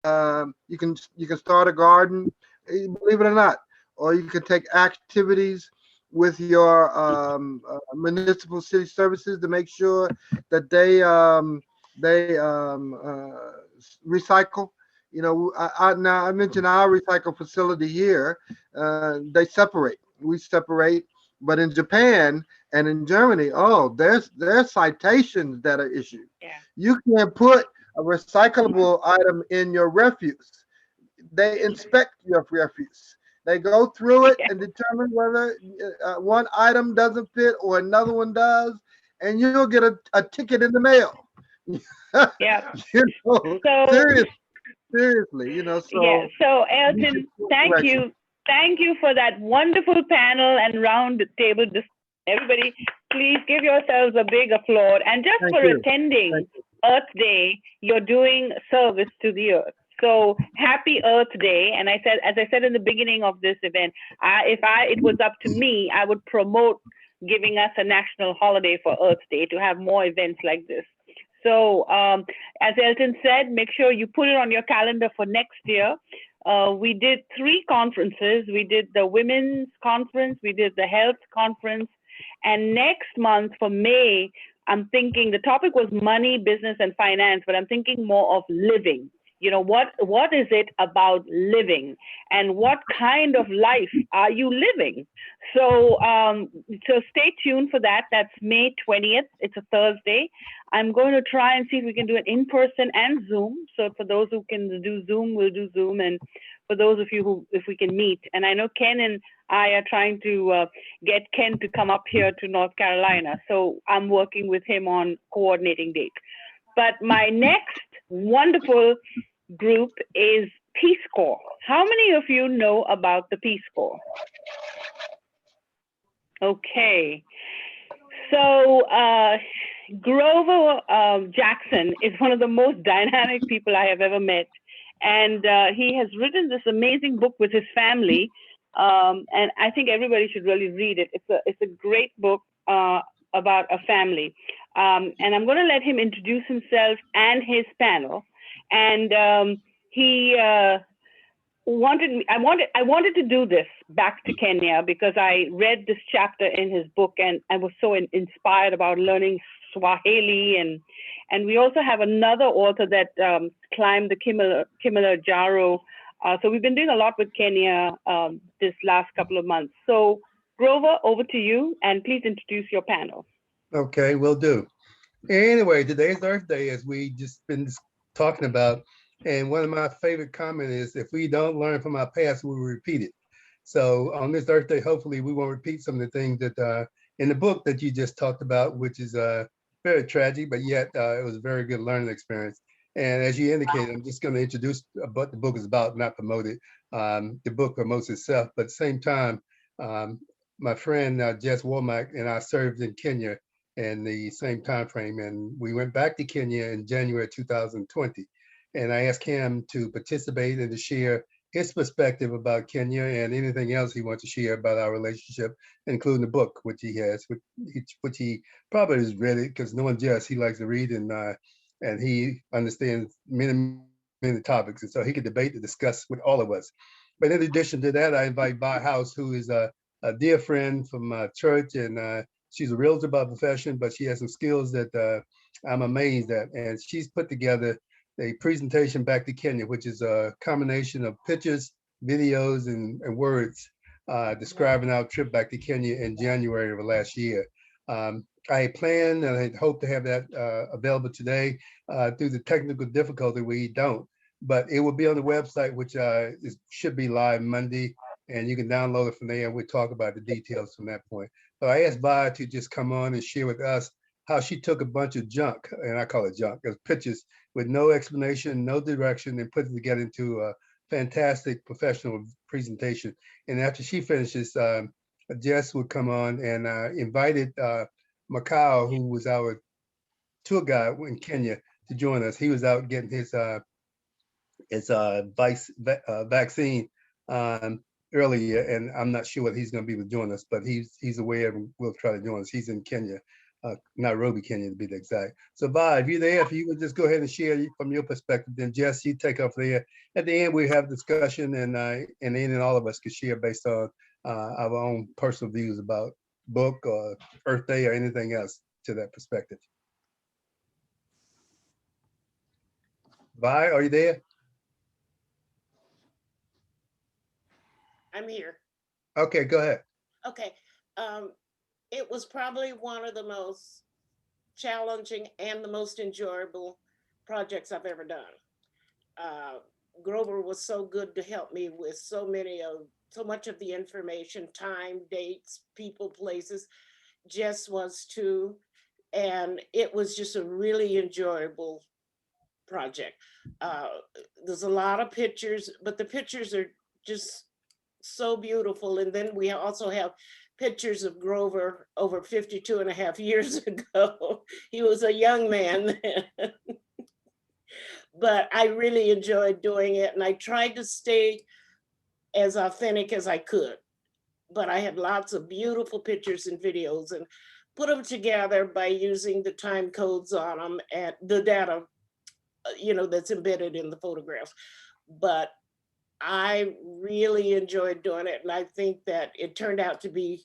You can start a garden, believe it or not, or you can take activities with your municipal city services to make sure that they recycle. Now I mentioned our recycle facility here. They separate. We separate, but in Japan and in Germany, oh, there's citations that are issued. Yeah. You can't put a recyclable item in your refuse. They inspect your refuse. They go through it Yeah. and determine whether one item doesn't fit or another one does, and you'll get a ticket in the mail. Yeah. So Serious, seriously, yeah. so So you should Elton, course thank correction. you. Thank you for that wonderful panel and round table discussion. Everybody, please give yourselves a big applaud. And just Thank for you. Thank attending you. Earth Day, you're doing service to the earth. So happy Earth Day. And as I said in the beginning of this event, it was up to me, I would promote giving us a national holiday for Earth Day to have more events like this. So, as Elton said, make sure you put it on your calendar for next year. We did three conferences. We did the women's conference, we did the health conference, and next month for May, I'm thinking the topic was money, business, and finance, but I'm thinking more of living. What is it about living, and what kind of life are you living? So stay tuned for that. That's May 20th. It's a Thursday. I'm going to try and see if we can do it in person and Zoom. So for those who can do Zoom, we'll do Zoom, and for those of you who, if we can meet, and I know Ken and I are trying to get Ken to come up here to North Carolina. So I'm working with him on coordinating dates. But my next wonderful group is Peace Corps. How many of you know about the Peace Corps? Okay. So Grover Jackson is one of the most dynamic people I have ever met, and he has written this amazing book with his family, and I think everybody should really read it. It's a great book about a family, and I'm going to let him introduce himself and his panel, and he I wanted to do this back to Kenya because I read this chapter in his book and I was so inspired about learning Swahili, and we also have another author that climbed the Kilimanjaro. So we've been doing a lot with Kenya this last couple of months. So Grover, over to you, and please introduce your panel. Okay, will do. Anyway, today's Earth Day, as we just been talking about, and one of my favorite comments is, if we don't learn from our past, we will repeat it. So on this Earth Day, hopefully we won't repeat some of the things that in the book that you just talked about, which is very tragic, but yet it was a very good learning experience. And as you indicated, I'm just going to introduce what the book is about, not promote it. The book promotes itself, but at the same time, um, my friend Jess Womack and I served in Kenya in the same time frame, and we went back to Kenya in January 2020. And I asked him to participate and to share his perspective about Kenya and anything else he wants to share about our relationship, including the book, which he has, which he probably has read it because knowing Jess, he likes to read, and he understands many topics, and so he could debate and discuss with all of us. But in addition to that, I invite Vi House, who is a dear friend from church, and she's a realtor by profession, but she has some skills that I'm amazed at. And she's put together a presentation back to Kenya, which is a combination of pictures, videos, and words describing our trip back to Kenya in January of last year. I plan and I hope to have that available today. Through the technical difficulty, we don't, but it will be on the website, which should be live Monday, and you can download it from there. And we'll talk about the details from that point. But I asked Vi to just come on and share with us how she took a bunch of junk, and I call it junk, as pictures with no explanation, no direction, and put it together into a fantastic professional presentation. And after she finishes, Jess would come on and invited Macau, who was our tour guide in Kenya, to join us. He was out getting his vaccine earlier, and I'm not sure whether he's going to be able to join us, but he's aware and will try to join us. He's in Kenya. Nairobi, Kenya, to be the exact. So, Vi, if you're there, if you would just go ahead and share from your perspective, then Jess, you take off there. At the end, we have discussion, and then all of us can share based on our own personal views about book or Earth Day or anything else to that perspective. Vi, are you there? I'm here. Okay, go ahead. Okay. It was probably one of the most challenging and the most enjoyable projects I've ever done. Grover was so good to help me with so much of the information, time, dates, people, places. Jess was too. And it was just a really enjoyable project. There's a lot of pictures, but the pictures are just so beautiful. And then we also have pictures of Grover over 52 and a half years ago. He was a young man then. But I really enjoyed doing it, and I tried to stay as authentic as I could. But I had lots of beautiful pictures and videos and put them together by using the time codes on them and the data, that's embedded in the photographs. But I really enjoyed doing it, and I think that it turned out to be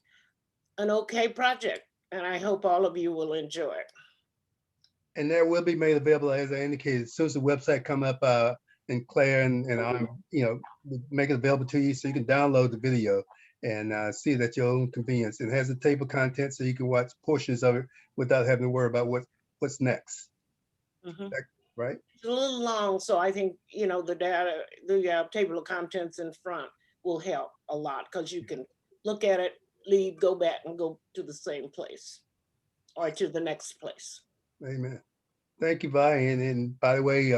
an okay project, and I hope all of you will enjoy it. And that will be made available, as I indicated, as soon as the website come up, and Claire and I'm, make it available to you so you can download the video and see it at your own convenience. It has a table of contents so you can watch portions of it without having to worry about what's next. Mhm. Right? It's a little long, so I think, the data, the table of contents in front will help a lot because you can look at it, leave, go back and go to the same place or to the next place. Amen. Thank you, Vi. And by the way,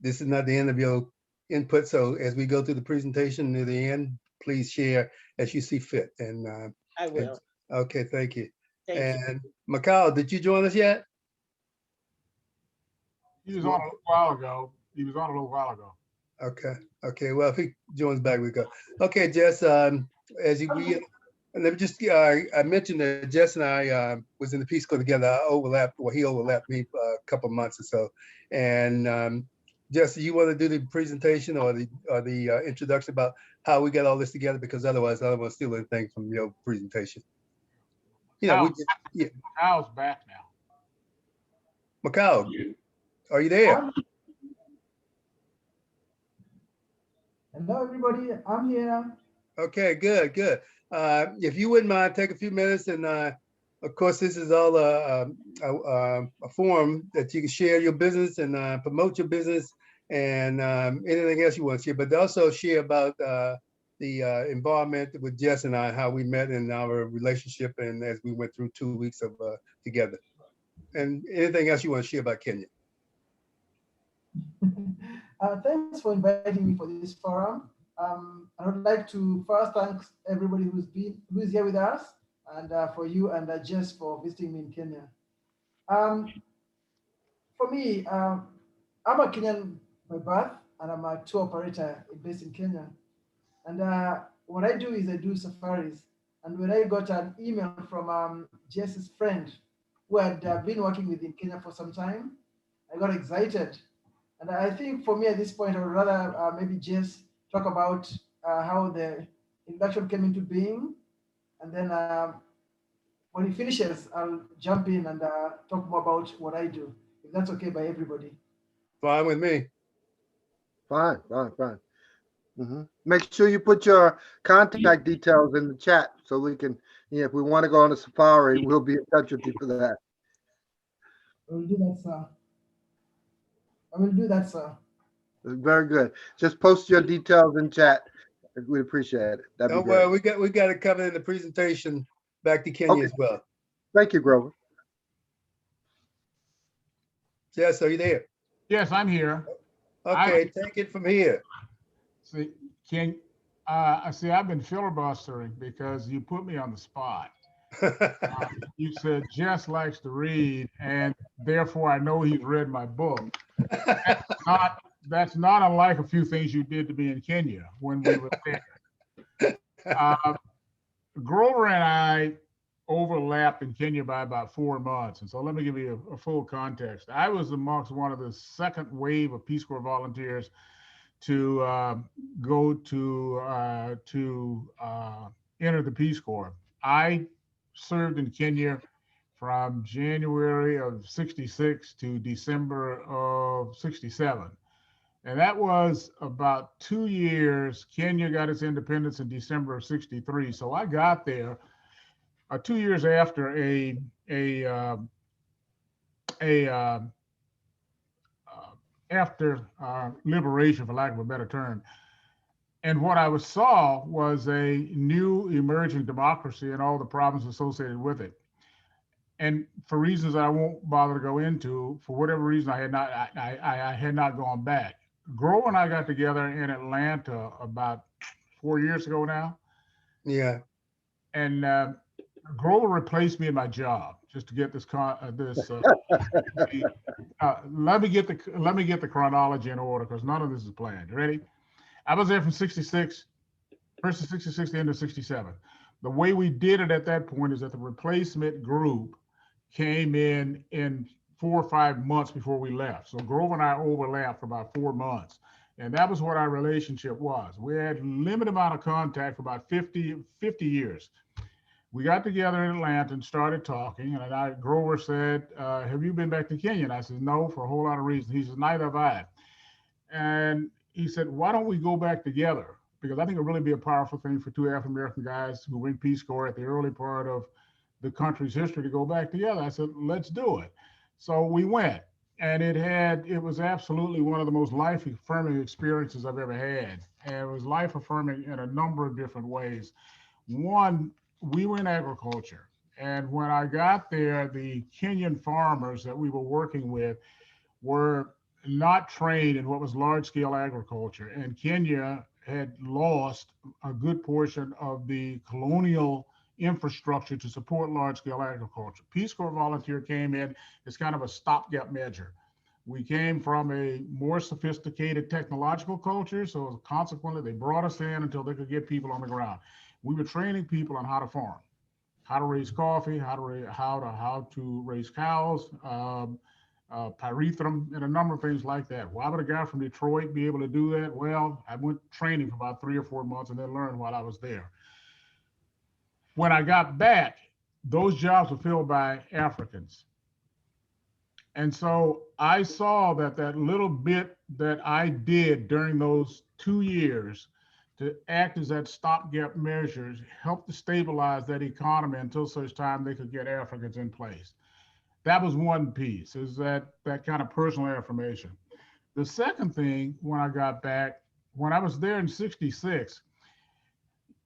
this is not the end of your input. So as we go through the presentation near the end, please share as you see fit. And I will. Okay, thank you. Thank you. And Macau, did you join us yet? He was on a little while ago. Okay. Well, if he joins back, we go. Okay, Jess. As you let me just. I mentioned that Jess and I was in the Peace Corps together. He overlapped me a couple months or so. And Jess, do you want to do the presentation or the introduction about how we got all this together? Because otherwise, I don't want to steal anything from your presentation. Macau's back now. Macau, are you there? Hello, everybody. I'm here. Okay, good. If you wouldn't mind, take a few minutes, and of course, this is all a forum that you can share your business and promote your business and anything else you want to share, but also share about the involvement with Jess and I, how we met in our relationship, and as we went through 2 weeks of together, and anything else you want to share about Kenya. Thanks for inviting me for this forum. I would like to first thank everybody who's here with us, and for you and Jess for visiting me in Kenya. For me, I'm a Kenyan by birth, and I'm a tour operator based in Kenya. And what I do is I do safaris. And when I got an email from Jess's friend who had been working with in Kenya for some time, I got excited. And I think for me at this point, I would rather maybe Jess talk about how the introduction came into being. And then when he finishes, I'll jump in and talk more about what I do, if that's okay by everybody. Fine with me. Fine. Mm-hmm. Make sure you put your contact details in the chat so we can, if we want to go on a safari, we'll be in touch with you for that. I will do that, sir. I will do that, sir. Very good. Just post your details in chat. We'd appreciate it. That'd be great. Well, we got it covered in the presentation back to Kenya as well. Thank you, Grover. Jess, are you there? Yes, I'm here. Okay, take it from here. See, I've been filibustering because you put me on the spot. You said Jess likes to read, and therefore I know he's read my book. That's not unlike a few things you did to me in Kenya when we were there. Grover and I, overlapped in Kenya by about 4 months. And so let me give you a full context. I was amongst one of the second wave of Peace Corps volunteers to go to enter the Peace Corps. I served in Kenya from January of 66 to December of 67. And that was about 2 years. Kenya got its independence in December of 63. So I got there 2 years after after liberation, for lack of a better term. And what I saw was a new emerging democracy and all the problems associated with it. And for reasons I won't bother to go into, for whatever reason, I had not gone back. Grover and I got together in Atlanta about 4 years ago now. Yeah. And Grover replaced me in my job just to get let me get the chronology in order because none of this is planned. You ready? I was there from 66, first of 66 to the end of 67. The way we did it at that point is that the replacement group came in 4 or 5 months before we left. So Grover and I overlapped for about 4 months. And that was what our relationship was. We had limited amount of contact for about 50 years. We got together in Atlanta and started talking. And Grover said, have you been back to Kenya? And I said, no, for a whole lot of reasons. He says, neither have I. And he said, why don't we go back together? Because I think it'll really be a powerful thing for two African-American guys who were in Peace Corps at the early part of the country's history to go back together. I said, let's do it. So we went. And it was absolutely one of the most life-affirming experiences I've ever had. And it was life-affirming in a number of different ways. One, we were in agriculture. And when I got there, the Kenyan farmers that we were working with were not trained in what was large-scale agriculture. And Kenya had lost a good portion of the colonial infrastructure to support large-scale agriculture. Peace Corps volunteer came in as kind of a stopgap measure. We came from a more sophisticated technological culture, so consequently they brought us in until they could get people on the ground. We were training people on how to farm, how to raise coffee, how to raise cows, pyrethrum, and a number of things like that. Why would a guy from Detroit be able to do that? Well, I went training for about 3 or 4 months and then learned while I was there. When I got back, those jobs were filled by Africans. And so I saw that little bit that I did during those 2 years to act as that stopgap measures helped to stabilize that economy until such time they could get Africans in place. That was one piece, is that kind of personal affirmation. The second thing, when I got back, when I was there in 66,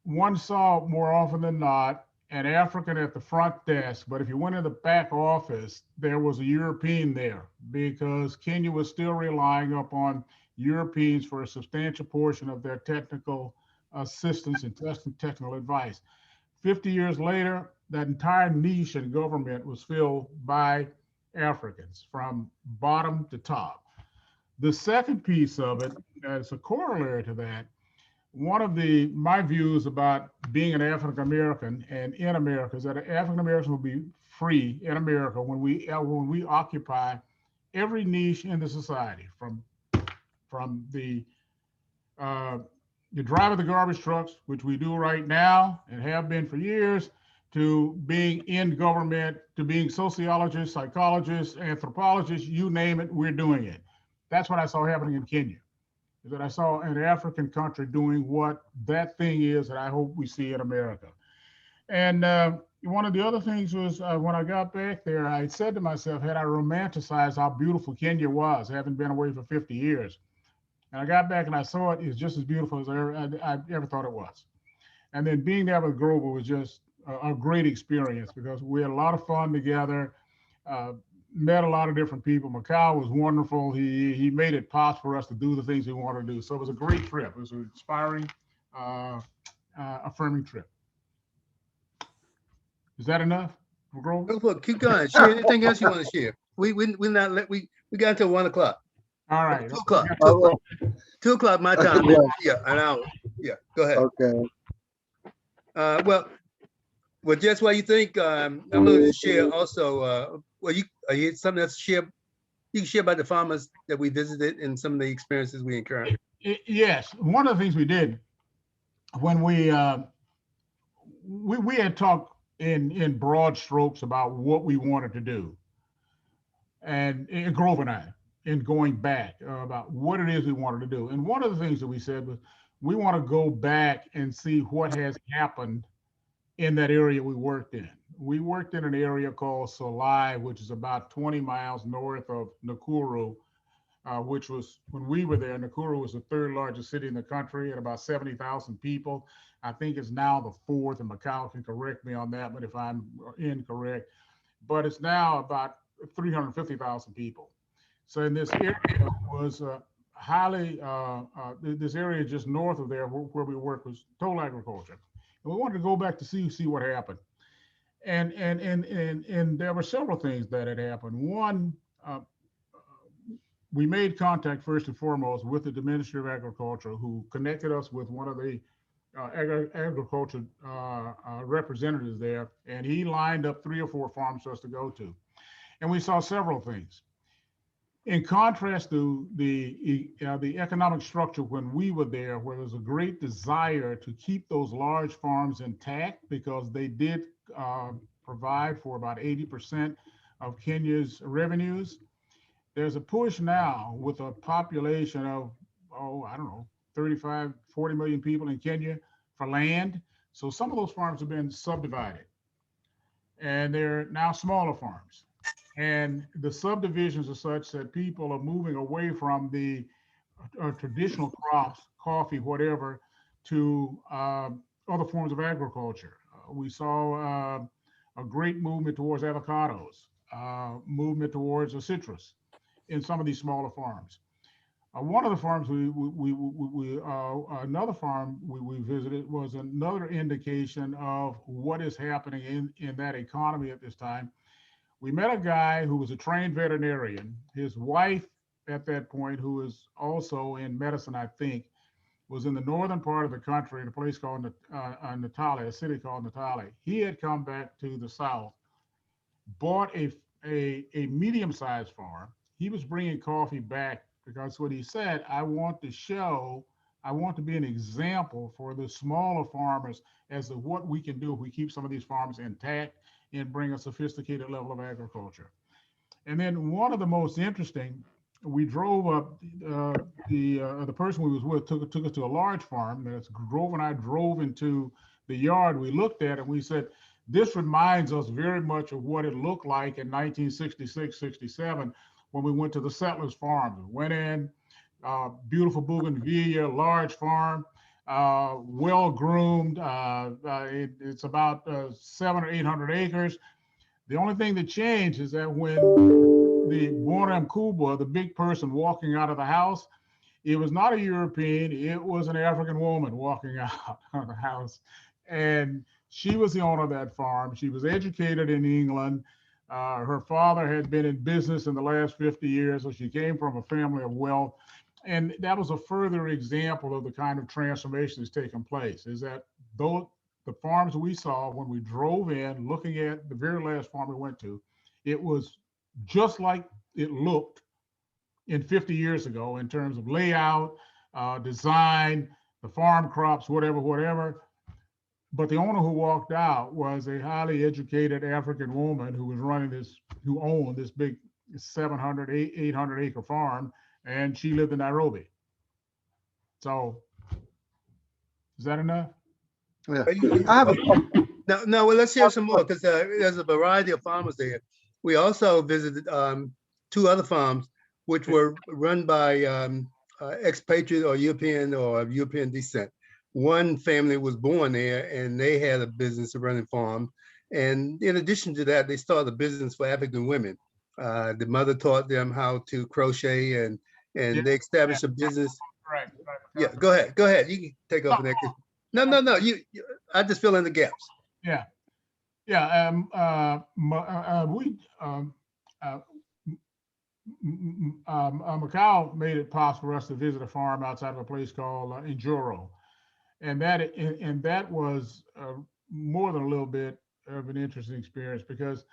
one saw more often than not an African at the front desk, but if you went in the back office, there was a European there because Kenya was still relying upon Europeans for a substantial portion of their technical assistance and technical advice. 50 years later, that entire niche in government was filled by Africans from bottom to top. The second piece of it, as a corollary to that, one of my views about being an African American and in America is that African Americans will be free in America when we occupy every niche in the society, from the driver of the garbage trucks, which we do right now and have been for years, to being in government, to being sociologists, psychologists, anthropologists, you name it, we're doing it. That's what I saw happening in Kenya. Is that I saw an African country doing what that thing is that I hope we see in America. And one of the other things was when I got back there, I said to myself, had I romanticized how beautiful Kenya was, having been away for 50 years. And I got back and I saw it's just as beautiful as I ever thought it was. And then being there with Grover was just a great experience because we had a lot of fun together. Met a lot of different people. Macau was wonderful. He made it possible for us to do the things we wanted to do. So it was a great trip. It was an inspiring, affirming trip. Is that enough, Grover? Look, keep going. Share anything else you want to share. We got until 1 o'clock. All right. 2 o'clock. 2 o'clock my time. Yeah, an hour. Yeah, go ahead. Okay. Well, Well, just what you think. I'm going to share also. Well, are you something that's share? You can share about the farmers that we visited and some of the experiences we incurred. Yes, one of the things we did when we had talked in broad strokes about what we wanted to do, and Grove and I, in going back about what it is we wanted to do. And one of the things that we said was we want to go back and see what has happened in that area we worked in. We worked in an area called Solai, which is about 20 miles north of Nakuru, which was, when we were there, Nakuru was the third largest city in the country at about 70,000 people. I think it's now the fourth, and Macau can correct me on that, but if I'm incorrect, but it's now about 350,000 people. So in this area was this area just north of there where we worked was total agriculture. And we wanted to go back to see what happened. And there were several things that had happened. One, we made contact first and foremost with the Ministry of Agriculture, who connected us with one of the agriculture representatives there, and he lined up 3 or 4 farms for us to go to. And we saw several things. In contrast to the economic structure when we were there, where there's a great desire to keep those large farms intact because they did provide for about 80% of Kenya's revenues. There's a push now with a population of, I don't know, 35, 40 million people in Kenya for land. So some of those farms have been subdivided, and they're now smaller farms. And the subdivisions are such that people are moving away from the traditional crops, coffee, whatever, to other forms of agriculture. We saw a great movement towards avocados, movement towards citrus in some of these smaller farms. One of the farms another farm we visited was another indication of what is happening in that economy at this time. We met a guy who was a trained veterinarian. His wife at that point, who was also in medicine, I think, was in the northern part of the country in a place called Natale, a city called Natale. He had come back to the south, bought a medium-sized farm. He was bringing coffee back because what he said, I want to be an example for the smaller farmers as to what we can do if we keep some of these farms intact and bring a sophisticated level of agriculture. And then one of the most interesting, we drove up, the person we was with took us to a large farm. That's Grove and I drove into the yard. We looked at it, we said, this reminds us very much of what it looked like in 1966, 67, when we went to the settlers' farms. We went in, beautiful bougainvillea, large farm, well-groomed. It's about 700 or 800 acres. The only thing that changed is that when the Bwana Mkubwa, the big person walking out of the house, it was not a European, it was an African woman walking out of the house. And she was the owner of that farm. She was educated in England. Her father had been in business in the last 50 years, so she came from a family of wealth. And that was a further example of the kind of transformation that's taken place, is that though the farms we saw when we drove in, looking at the very last farm we went to, it was just like it looked in 50 years ago in terms of layout, design, the farm crops, whatever. But the owner who walked out was a highly educated African woman who was who owned this big 700, 800 acre farm, and she lived in Nairobi. So, is that enough? Yeah. I have a No, well, let's hear some more because there's a variety of farmers there. We also visited 2 other farms which were run by expatriate or European descent. One family was born there and they had a business of running farms. And in addition to that, they started a business for African women. The mother taught them how to crochet and they established a business. Right. Yeah, go ahead. You can take over next. No. You I just fill in the gaps. Yeah. Macau made it possible for us to visit a farm outside of a place called Njoro, and that was more than a little bit of an interesting experience because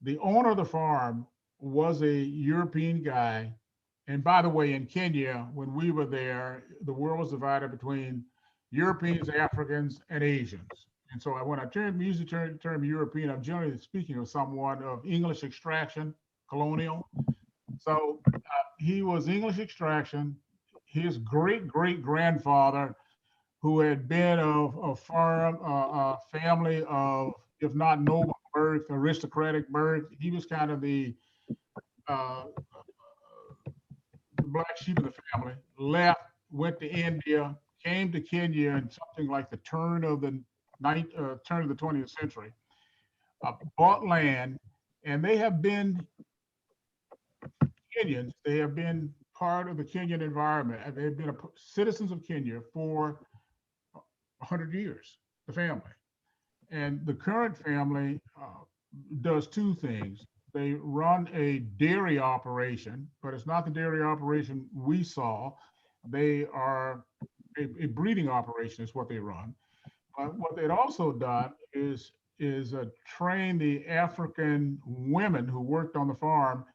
the owner of the farm was a European guy. And by the way, in Kenya, when we were there, the world was divided between Europeans, Africans, and Asians. And so when I use the term European, I'm generally speaking of someone of English extraction, colonial. So he was English extraction. His great great grandfather, who had been of a farm, a family of, if not noble birth, aristocratic birth, he was kind of uh, the black sheep of the family, left, went to India, came to Kenya in something like the turn of the 20th century, bought land, and they have been Kenyans. They have been part of the Kenyan environment. They've been citizens of Kenya for 100 years, the family. And the current family does two things. They run a dairy operation, but it's not the dairy operation we saw. They are a breeding operation is what they run. What they'd also done is train the African women who worked on the farm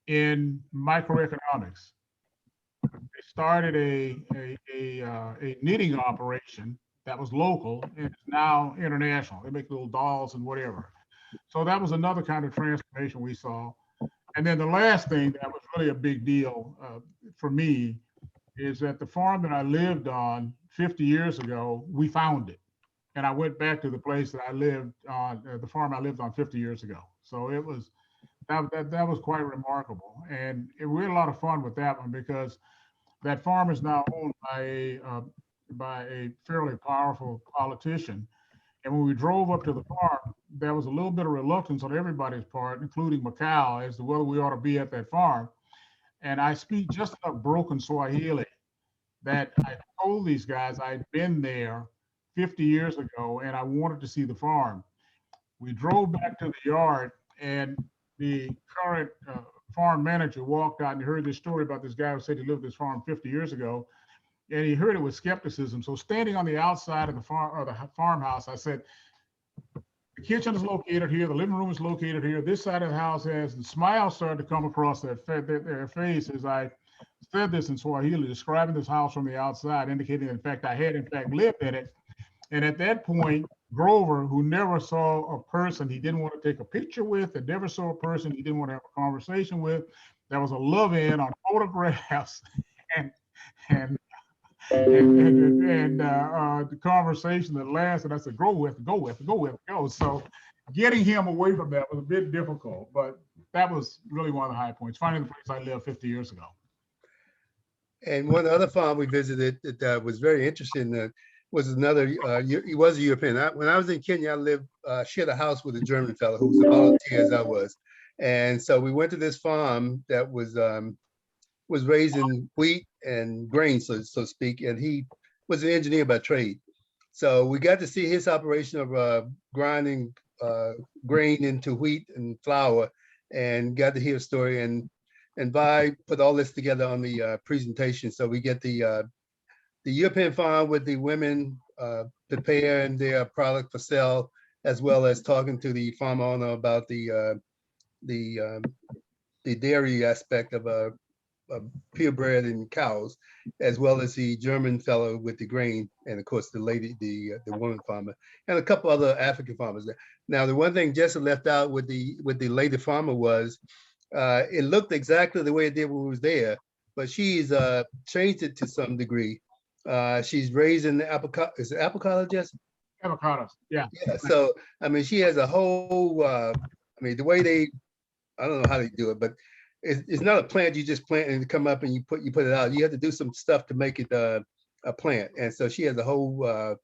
in microeconomics. They started a knitting operation that was local and is now international. They make little dolls and whatever. So that was another kind of transformation we saw. And then the last thing that was really a big deal for me is that the farm that I lived on 50 years ago, we found it. And I went back to the place that I lived on, the farm I lived on 50 years ago. So it was, that was quite remarkable. And we had a lot of fun with that one because that farm is now owned by a fairly powerful politician. And when we drove up to the farm, there was a little bit of reluctance on everybody's part, including Macau, as to whether we ought to be at that farm. And I speak just enough broken Swahili that I told these guys I'd been there 50 years ago and I wanted to see the farm. We drove back to the yard, and the current farm manager walked out and heard this story about this guy who said he lived this farm 50 years ago, and he heard it with skepticism. So standing on the outside of the farmhouse, I said, the kitchen is located here, the living room is located here, this side of the house has, and smiles started to come across their face as I said this in Swahili, describing this house from the outside, indicating, in fact, I had in fact lived in it. And at that point, Grover, who never saw a person he didn't want to take a picture with, and never saw a person he didn't want to have a conversation with, there was a love-in on photographs and the conversation that lasted. I said, go. So getting him away from that was a bit difficult, but that was really one of the high points. Finding the place I lived 50 years ago. And one other farm we visited that was very interesting was another, he was a European. When I was in Kenya, I lived, shared a house with a German fellow who was a volunteer as I was. And so we went to this farm that was raising wheat and grain, so to speak, and he was an engineer by trade. So we got to see his operation of grinding grain into wheat and flour, and got to hear a story. And Vi put all this together on the presentation. So we get the European farm with the women preparing their product for sale, as well as talking to the farm owner about the dairy aspect of purebred and cows, as well as the German fellow with the grain, and of course the lady, the woman farmer, and a couple other African farmers there. Now, the one thing Jesse left out with the lady farmer was it looked exactly the way it did when we was there, but she's changed it to some degree. She's raising avocado. Is it avocado, Jesse? Avocados, yeah. Yeah. So I mean, she has a whole. I mean, the way I don't know how they do it, but it's not a plant you just plant and come up and you put it out. You have to do some stuff to make it a plant. And so she has a whole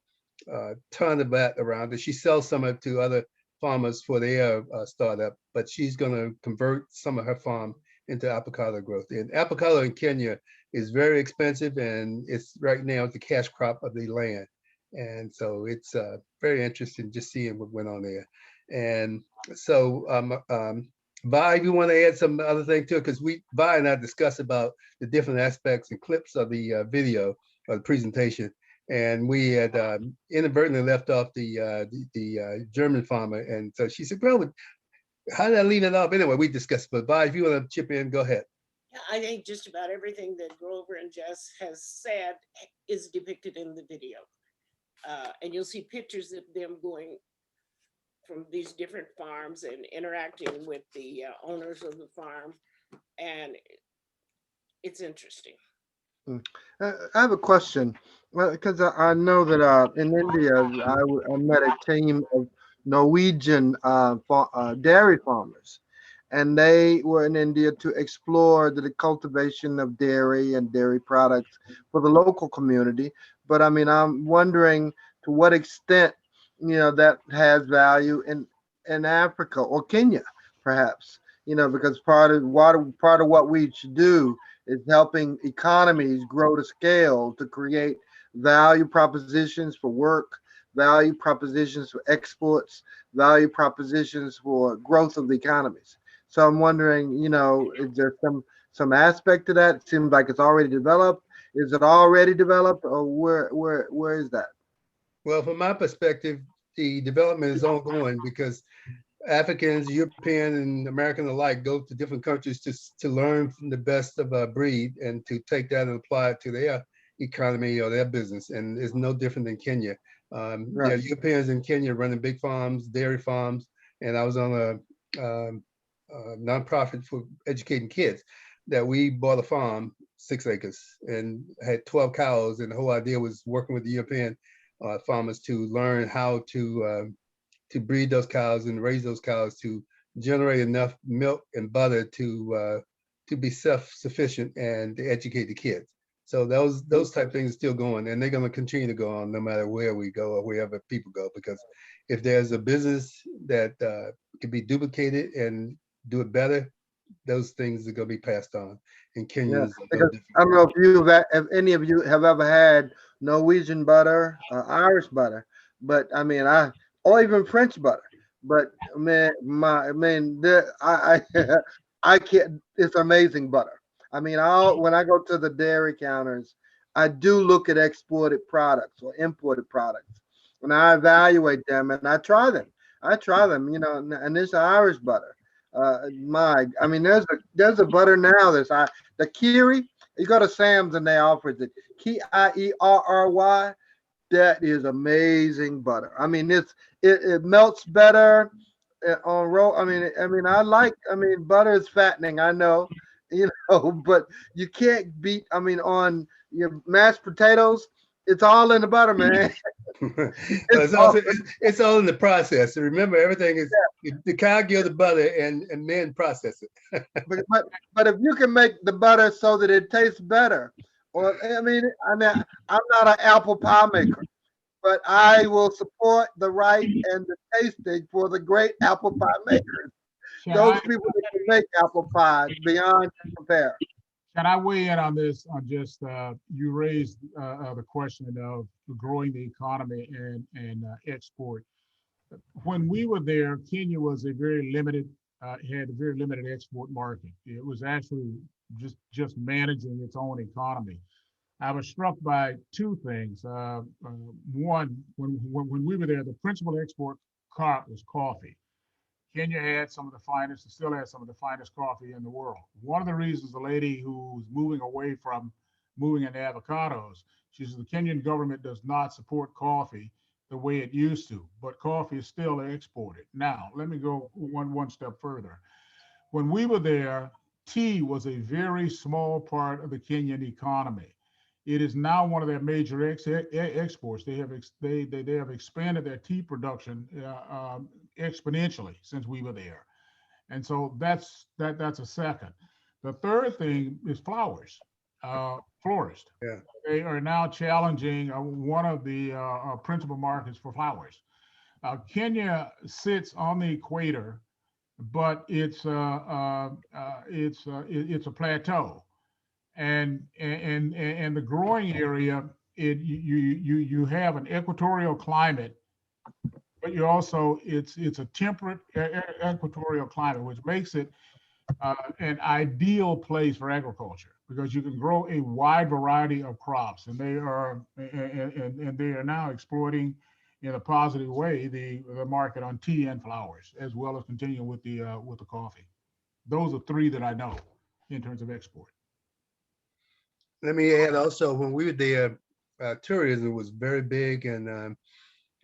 ton of that around it. She sells some of it to other farmers for their startup, but she's going to convert some of her farm into avocado growth. And avocado in Kenya is very expensive, and it's right now the cash crop of the land. And so it's very interesting just seeing what went on there. And so Vi, if you want to add some other thing to it, because Vi and I discussed about the different aspects and clips of the video or the presentation. and we had inadvertently left off the German farmer, and so she said, "Well, how did I leave it off?" Anyway, we discussed. But Bob, if you want to chip in, go ahead. Yeah, I think just about everything that Grover and Jess has said is depicted in the video. And you'll see pictures of them going from these different farms and interacting with the owners of the farm. And it's interesting. I have a question. Well, because I know that in India, I met a team of Norwegian dairy farmers, and they were in India to explore the cultivation of dairy and dairy products for the local community. But I mean, I'm wondering to what extent, that has value in Africa or Kenya, perhaps. Because part of what we should do is helping economies grow to scale to create value propositions for work, value propositions for exports, value propositions for growth of the economies. So I'm wondering, is there some aspect to that? It seems like it's already developed. Is it already developed, or where is that? Well, from my perspective, the development is ongoing because Africans, European, and American alike go to different countries to learn from the best of a breed and to take that and apply it to their economy or their business. And it's no different than Kenya. There are Right. Europeans in Kenya running big farms, dairy farms, and I was on a nonprofit for educating kids that we bought a farm, 6 acres, and had 12 cows. And the whole idea was working with the European farmers to learn how to breed those cows and raise those cows to generate enough milk and butter to be self-sufficient and to educate the kids. So those type of things are still going, and they're going to continue to go on no matter where we go or wherever people go. Because if there's a business that can be duplicated and do it better, those things are going to be passed on. And Yeah, Kenyans are no because different. I don't know if any of you have ever had Norwegian butter, Irish butter, but I mean, or even French butter. But man, I mean, I can't. It's amazing butter. I mean, when I go to the dairy counters, I do look at exported products or imported products, and I evaluate them and I try them. And this Irish butter. I mean, there's a butter now the Kiri. You go to Sam's and they offer it. Kierry. That is amazing butter. I mean, it melts better on roll. I mean, butter is fattening. I know, but you can't beat. I mean, on your mashed potatoes, it's all in the butter, man. It's It's all, also it's all in the process. So remember, everything is the cow gives the butter and men process it. but if you can make the butter so that it tastes better, or I'm not an apple pie maker, but I will support the right and the tasting for the great apple pie makers. Can Those I people that can make apple pies beyond compare. can I weigh in on this? On just you raised the question of growing the economy and export. When we were there, Kenya was a very limited had a very limited export market. It was actually just managing its own economy. I was struck by two things. One, when we were there, the principal export crop was coffee. Kenya had some of the finest, and still has some of the finest coffee in the world. One of the reasons the lady who's moving away from moving into avocados, she says the Kenyan government does not support coffee the way it used to, but coffee is still exported. Now, let me go one step further. When we were there, tea was a very small part of the Kenyan economy. It is now one of their major exports. They have expanded their tea production exponentially since we were there, and so that's a second. The third thing is flowers. Florists. Yeah. They are now challenging one of the principal markets for flowers. Kenya sits on the equator, but it's a plateau, and the growing area, you have an equatorial climate, but you also it's a temperate equatorial climate, which makes it an ideal place for agriculture. because you can grow a wide variety of crops, and they are now exploiting in a positive way the market on tea and flowers, as well as continuing with the coffee. Those are three that I know in terms of export. Let me add also, when we were there, tourism was very big, and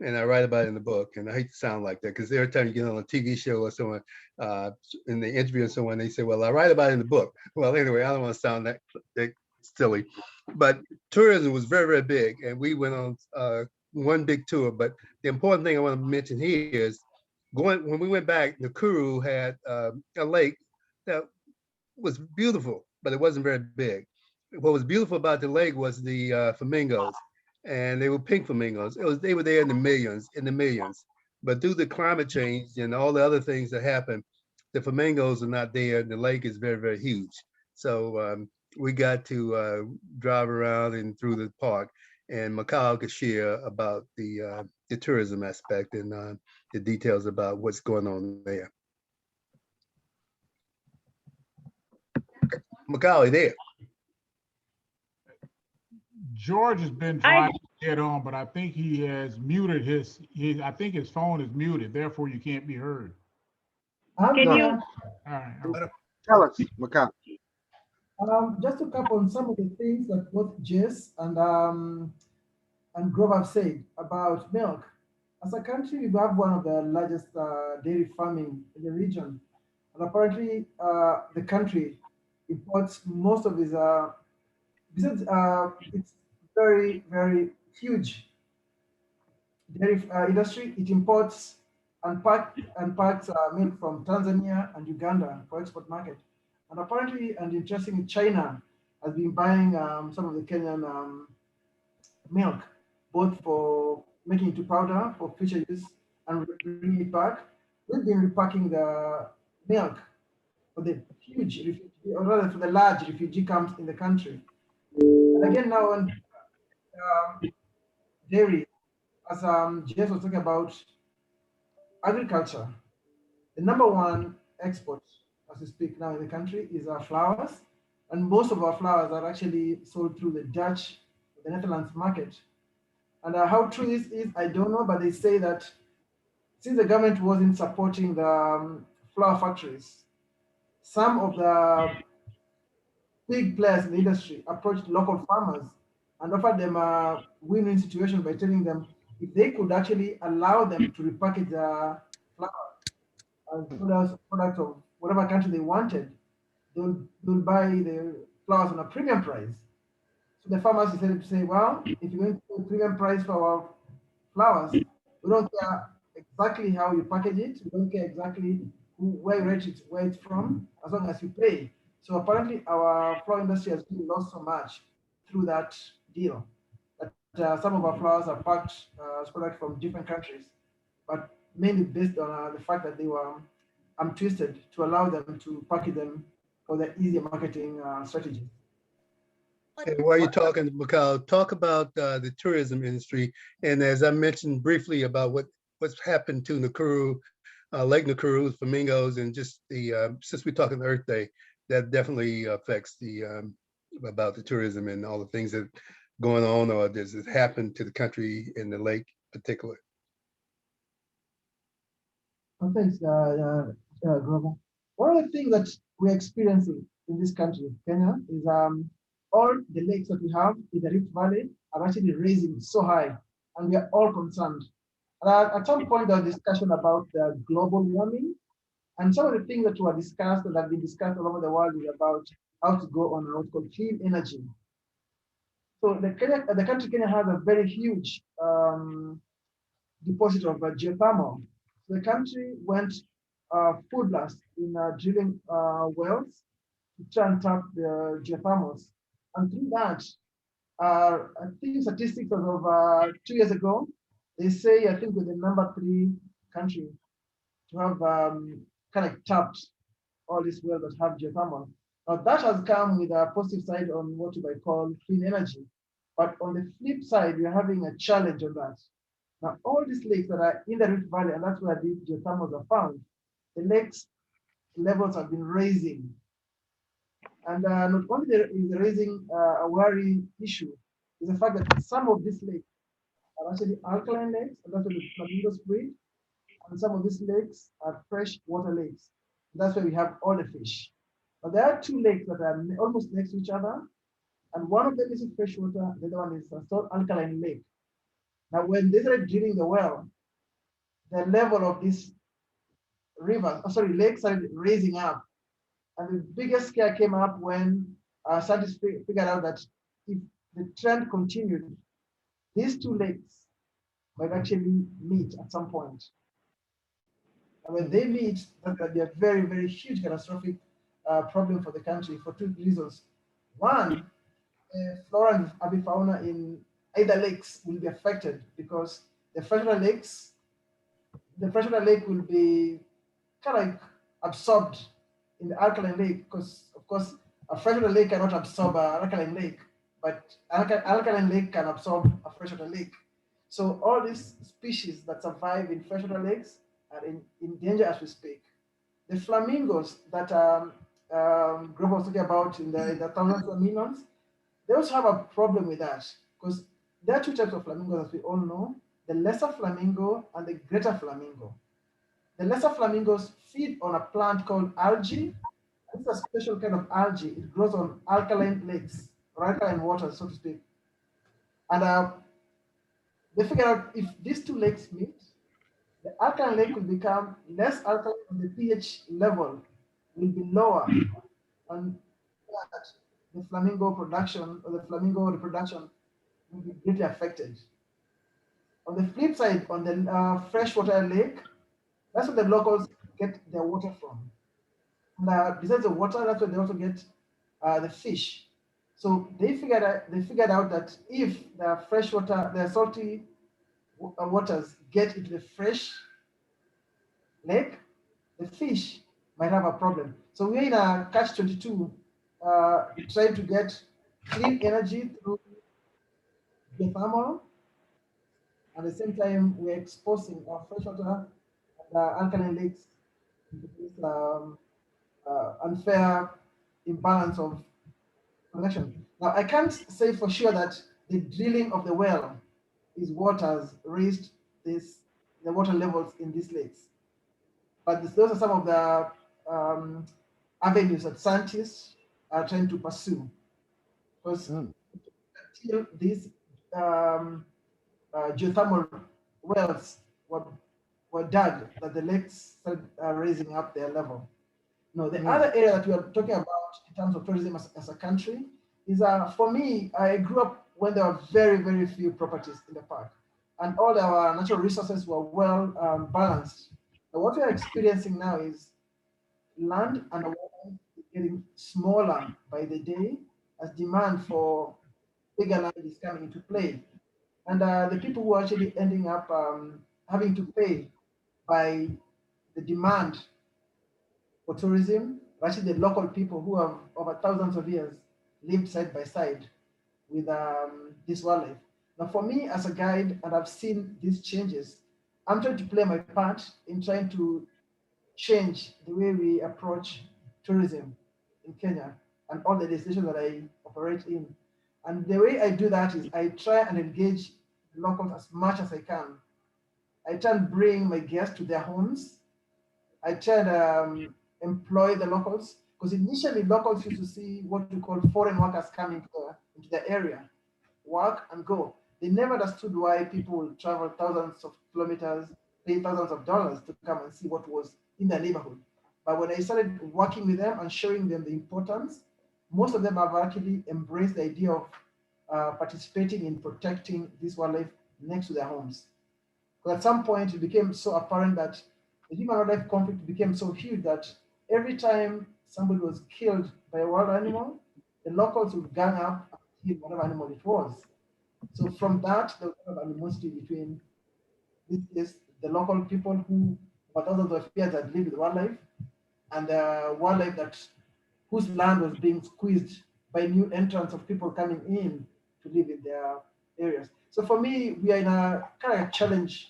I write about it in the book. And I hate to sound like that because every time you get on a TV show or someone in the interview someone, they say, "Well, I write about it in the book." Well, anyway, I don't want to sound that silly, but tourism was very, very big, and we went on one big tour. But the important thing I want to mention here is when we went back, Nakuru had a lake that was beautiful, but it wasn't very big. What was beautiful about the lake was the flamingos, and they were pink flamingos. They were there in the millions. But due to climate change and all the other things that happen, the flamingos are not there. And the lake is very, very huge. So we got to drive around and through the park, and Macau could share about the tourism aspect and the details about what's going on there. Macau, are you there? George has been trying to get on, but I think he has muted I think his phone is muted, therefore you can't be heard. I'm Can here. you? All right. Tell us, Macau. Just to cap on some of the things that both Jess and Grove have said about milk. As a country, we have one of the largest dairy farming in the region. And apparently, the country imports most of its, besides, it's very, very huge dairy industry. It imports and packs milk from Tanzania and Uganda for export market. And apparently, and interestingly, China has been buying some of the Kenyan milk, both for making it to powder for future use and bringing it back. We've been repacking the milk for the huge refugee, or rather for the large refugee camps in the country. And again, now on dairy, as Jess was talking about agriculture, the number one export as we speak now in the country is our flowers. And most of our flowers are actually sold through the Dutch, the Netherlands market. And how true this is, I don't know, but they say that since the government wasn't supporting the flower factories, some of the big players in the industry approached local farmers and offered them a win-win situation by telling them if they could actually allow them to repackage the flower as products of whatever country they wanted, they'll buy the flowers on a premium price. So the farmers decided to say, well, if you're going to pay a premium price for our flowers, we don't care exactly how you package it, we don't care exactly where you rate it, where it's from, as long as you pay. So apparently our flower industry has been lost so much through that deal that some of our flowers are packed as products from different countries, but mainly based on the fact that they were twisted to allow them to package them for the easier marketing strategy. And while you're talking, Macau, talk about the tourism industry. And as I mentioned briefly about what's happened to Nakuru, Lake Nakuru, flamingos, and just since we're talking Earth Day, that definitely affects about the tourism and all the things that going on or does it happen to the country in the lake particular. Thanks, Grover. One of the things that we're experiencing in this country, Kenya, is all the lakes that we have in the Rift Valley are actually raising so high, and we are all concerned. At some point, there was discussion about the global warming, and some of the things that were discussed and have been discussed all over the world is about how to go on what's called clean energy. So the country Kenya has a very huge deposit of geothermal. The country went full blast in drilling wells to try and tap the geothermals. And through that, I think statistics as of 2 years ago, they say, I think we're the number 3 country to have kind of tapped all these wells that have geothermal. Now that has come with a positive side on what you might call clean energy. But on the flip side, we're having a challenge on that. Now, all these lakes that are in the Rift Valley, and that's where these geothermals are found, the lakes levels have been raising And not only is raising a worry issue, is the fact that some of these lakes are actually alkaline lakes, and that's where the flamingos breed. And some of these lakes are fresh water lakes. That's where we have all the fish. But there are two lakes that are almost next to each other, and one of them is fresh water, the other one is a salt alkaline lake. Now, when they started drilling the well, the level of these rivers, sorry, lakes started raising up. And the biggest scare came up when scientists figured out that if the trend continued, these two lakes might actually meet at some point. And when they meet, that could be a very, very huge catastrophic problem for the country for two reasons. One, flora and avifauna in either lakes will be affected because the freshwater lakes, the freshwater lake will be kind of like absorbed in the alkaline lake because, of course, a freshwater lake cannot absorb an alkaline lake, but alkaline lake can absorb a freshwater lake. So all these species that survive in freshwater lakes are in danger as we speak. The flamingos that Grover was talking about in the thousands of millions, they also have a problem with that because there are two types of flamingos, as we all know, the lesser flamingo and the greater flamingo. The lesser flamingos feed on a plant called algae. It's a special kind of algae. It grows on alkaline lakes or alkaline waters, so to speak. And they figured out if these two lakes meet, the alkaline lake will become less alkaline and the pH level will be lower. And that the flamingo production or the flamingo reproduction will be greatly affected. On the flip side, on the freshwater lake, that's where the locals get their water from. And besides the water, that's where they also get the fish. So they figured out that if the freshwater, the salty waters get into the fresh lake, the fish might have a problem. So we're in a catch-22, trying to get clean energy through geothermal. At the same time, we're exposing our freshwater and alkaline lakes into this unfair imbalance of production. Now, I can't say for sure that the drilling of the well is what has raised the water levels in these lakes. But those are some of the avenues that scientists are trying to pursue. Because until these um, geothermal wells were dug, that the lakes started raising up their level. No, the other area that we are talking about in terms of tourism as a country is, for me, I grew up when there were very, very few properties in the park. And all our natural resources were well balanced. But what we are experiencing now is land and water is getting smaller by the day as demand for bigger land is coming into play. And the people who are actually ending up having to pay by the demand for tourism are actually the local people who have over thousands of years lived side by side with this wildlife. Now, for me as a guide, and I've seen these changes, I'm trying to play my part in trying to change the way we approach tourism in Kenya and all the destinations that I operate in. And the way I do that is I try and engage locals as much as I can. I try and bring my guests to their homes. I try and employ the locals because initially locals used to see what we call foreign workers coming into the area, work and go. They never understood why people would travel thousands of kilometers, pay thousands of dollars to come and see what was in their neighborhood. But when I started working with them and showing them the importance, most of them have actually embraced the idea of participating in protecting this wildlife next to their homes. Because at some point, it became so apparent that the human wildlife conflict became so huge that every time somebody was killed by a wild animal, the locals would gang up and kill whatever animal it was. So from that, there was kind of animosity between the local people who for thousands of years had lived with wildlife and the wildlife that whose land was being squeezed by new entrants of people coming in to live in their areas. So for me, we are in a kind of a challenge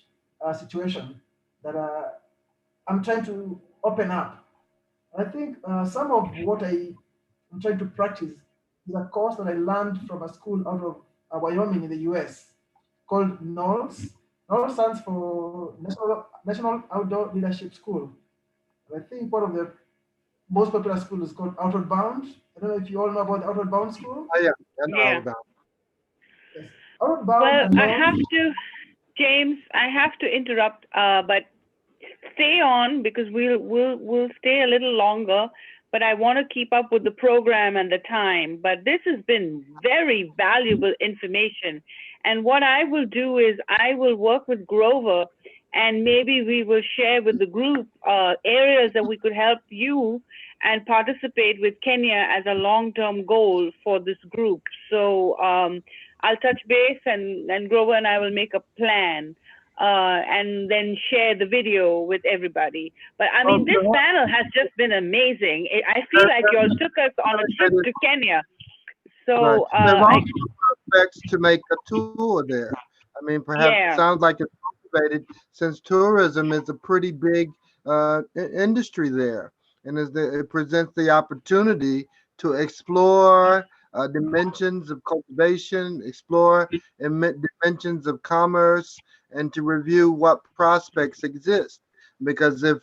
situation that I'm trying to open up. I think some of what I I'm trying to practice. It's a course that I learned from a school out of Wyoming in the US called NOLS. NOLS stands for National Outdoor Leadership School. I think one of the most popular schools is called Outward Bound. I don't know if you all know about the Outward Bound School. Oh yeah, I know all Yeah. about Yes. Outward Bound Well, and I NOLS. have to, James, I have to interrupt, but stay on because we'll stay a little longer. But I want to keep up with the program and the time. But this has been very valuable information. And what I will do is I will work with Grover, and maybe we will share with the group areas that we could help you and participate with Kenya as a long-term goal for this group. So I'll touch base, and Grover and I will make a plan and then share the video with everybody. But I mean, this panel has just been amazing. I feel like you all took us on a trip to Kenya. So There's also prospects to make a tour there. I mean, perhaps Yeah. it sounds like it's motivated since tourism is a pretty big industry there, and it presents the opportunity to explore dimensions of cultivation, explore dimensions of commerce, and to review what prospects exist. Because if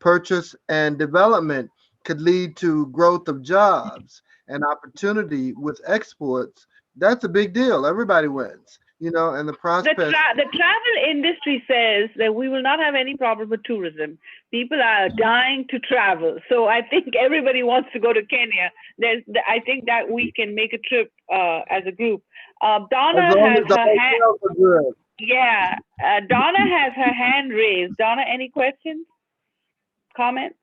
purchase and development could lead to growth of jobs and opportunity with exports, that's a big deal. Everybody wins, and the the, prospects. the travel industry says that we will not have any problem with tourism. People are dying to travel. So I think everybody wants to go to Kenya. I think that we can make a trip as a group. Donna As long has as the her hand. hotels are good. Yeah, Donna has her hand raised. Donna, any questions, comments?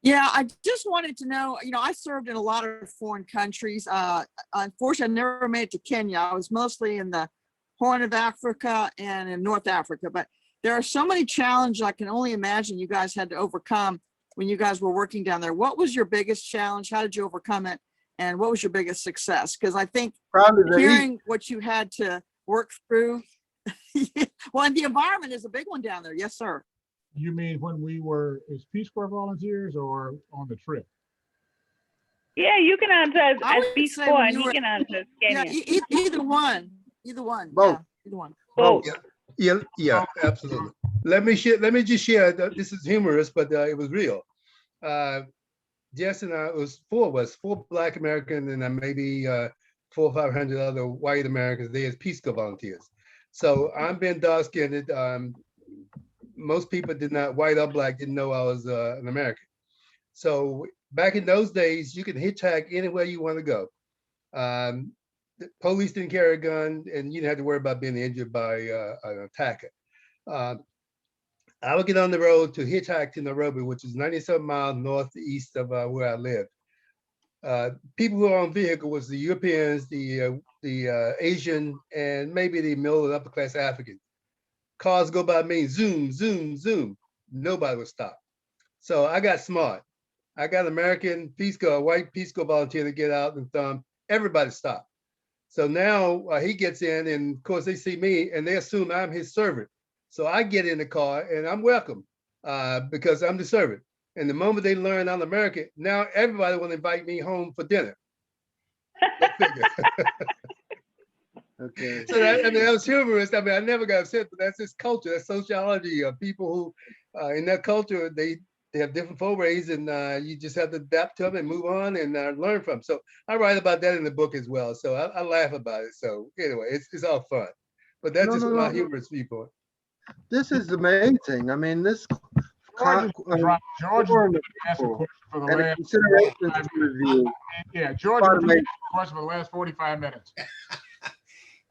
Yeah, I just wanted to know, I served in a lot of foreign countries. Unfortunately, I never made it to Kenya. I was mostly in the Horn of Africa and in North Africa, but there are so many challenges I can only imagine you guys had to overcome when you guys were working down there. What was your biggest challenge? How did you overcome it? And what was your biggest success? Because I think Probably the hearing what you had to work through, well, and the environment is a big one down there. Yes, sir. You mean when we were as Peace Corps volunteers or on the trip? Yeah, you can answer I as would Peace say Corps, when and you he were- can answer as Yeah, Kenya. either one. Either one. Both. Yeah, either one. Both. Yeah, absolutely. Let me just share. This is humorous, but it was real. Jess and I, it was four of us, four Black Americans, and maybe 400 or 500 other white Americans. They as Peace Corps volunteers. So I'm being dark-skinned. Most people did not, white or black, didn't know I was an American. So back in those days, you could hitchhike anywhere you want to go. The police didn't carry a gun, and you didn't have to worry about being injured by an attacker. I would get on the road to hitchhike to Nairobi, which is 97 miles northeast of where I lived. People who were on vehicle was the Europeans, the Asian, and maybe the middle and upper class Africans. Cars go by me, zoom, zoom, zoom. Nobody would stop. So I got smart. I got American Peace Corps, white Peace Corps volunteer to get out and thumb. Everybody stopped. So now he gets in, and of course they see me and they assume I'm his servant. So I get in the car and I'm welcome because I'm the servant. And the moment they learn I'm American, now everybody will invite me home for dinner. Go figure. Okay. So that was humorous. I mean, I never got upset, but that's his culture. That's sociology of people who, in that culture, they have different forays, and you just have to adapt to them and move on and learn from them. So I write about that in the book as well. So I laugh about it. So anyway, it's all fun. But that's just my humorous viewpoint. This is amazing. I mean, this George has been asked a question for the and last considerations 45 to review. Yeah, George has been asked a question for the last 45 minutes.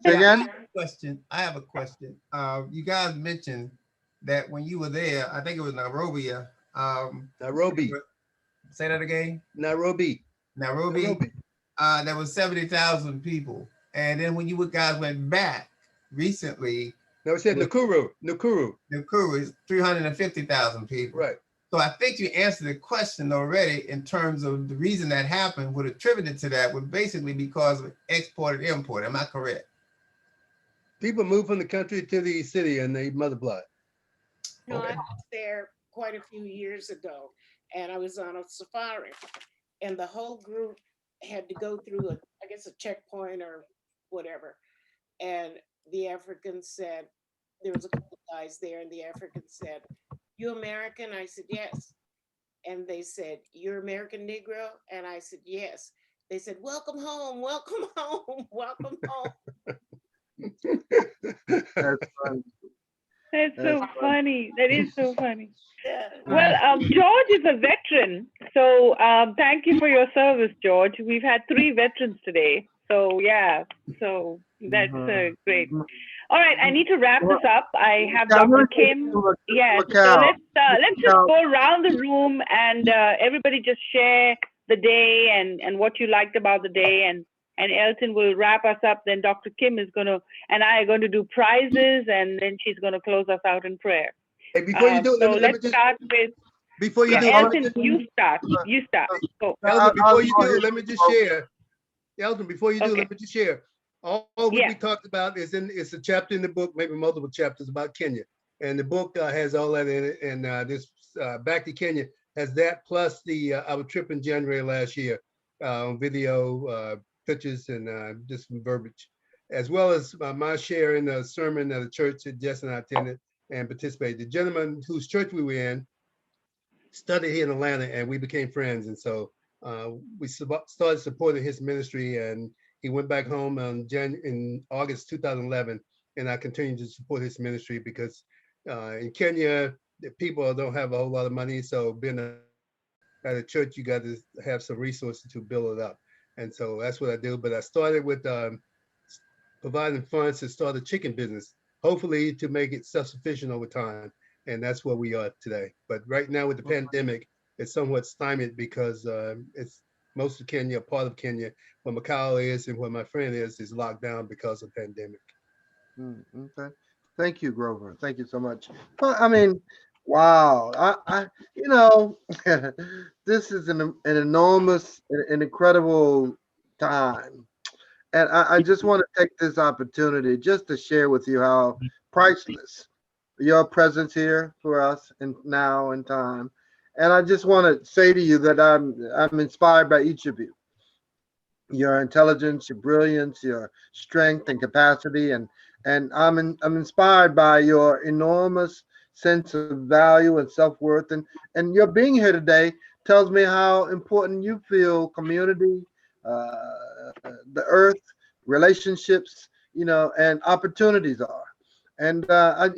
Say again? I have a question. You guys mentioned that when you were there, I think it was Nairobi. Nairobi. Say that again. Nairobi. There was 70,000 people, and then when you guys went back recently, no, it said Nakuru is 350,000 people. Right. So I think you answered the question already in terms of the reason that happened, would attribute it to that would basically because of export and import. Am I correct? People move from the country to the city and they multiply. No, I was there quite a few years ago, and I was on a safari. and the whole group had to go through I guess a checkpoint or whatever. And the African said, there was a couple of guys there, and the African said, "You American?" I said, "Yes." And they said, "You're American Negro?" And I said, "Yes." They said, "Welcome home, welcome home, welcome home." That's funny. That's That's so funny. That is so funny. Yeah. Well, George is a veteran, so thank you for your service, George. We've had 3 veterans today, so yeah, so that's great. All right, I need to wrap this up. I have Yeah, Dr. Kim. Yes, so let's just go around the room and everybody just share the day and what you liked about the day, and Elton will wrap us up. Then Dr. Kim is and I are going to do prizes, and then she's going to close us out in prayer. Hey, before you do it, So let me let's just, start with before you do, Elton. You start. You start. Go. Elton, before you I'll do, hit let me just you. share. Elton, before you do, Okay. let me just share. All what Yeah. we talked about it's a chapter in the book, maybe multiple chapters about Kenya. And the book has all that in it. And this Back to Kenya has that plus the our trip in January last year, video, pictures, and just some verbiage, as well as my share in the sermon at the church that Jess and I attended and participated. The gentleman whose church we were in studied here in Atlanta, and we became friends. And so we started supporting his ministry, and he went back home in August 2011, and I continued to support his ministry because in Kenya, the people don't have a whole lot of money. So being at a church, you got to have some resources to build it up. And so that's what I do. But I started with providing funds to start a chicken business, hopefully to make it self-sufficient over time. And that's where we are today. But right now with the pandemic, it's somewhat stymied because it's most of Kenya, part of Kenya, where Macau is and where my friend is locked down because of pandemic. Okay. Thank you, Grover. Thank you so much. Well, I mean, wow. You know, this is an enormous, an incredible time. And I just want to take this opportunity just to share with you how priceless your presence here for us and now in time. And I just want to say to you that I'm inspired by each of you, your intelligence, your brilliance, your strength and capacity, and I'm inspired by your enormous sense of value and self-worth, and your being here today tells me how important you feel community, the earth, relationships, and opportunities are. And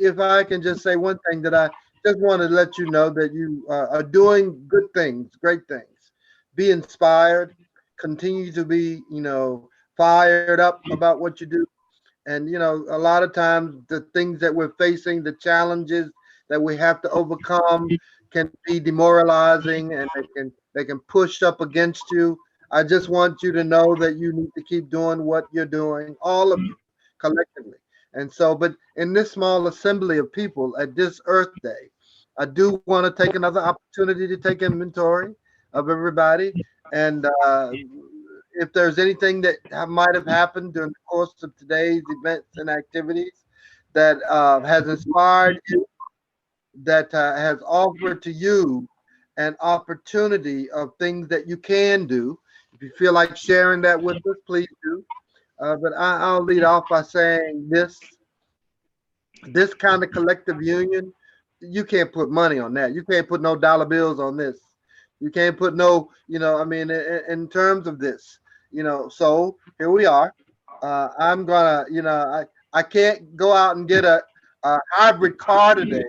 if I can just say one thing, that I just want to let you know that you are doing good things, great things. Be inspired, continue to be, fired up about what you do. And, a lot of times the things that we're facing, the challenges that we have to overcome can be demoralizing, and they can push up against you. I just want you to know that you need to keep doing what you're doing, all of you, collectively. And so, but in this small assembly of people at this Earth Day, I do want to take another opportunity to take inventory of everybody. And if there's anything that might have happened during the course of today's events and activities that has inspired you, that has offered to you an opportunity of things that you can do, if you feel like sharing that with us, please do. But I'll lead off by saying this kind of collective union, you can't put money on that. You can't put no dollar bills on this. You can't put no, I mean, in terms of this, so here we are. I'm gonna, I can't go out and get a hybrid car today.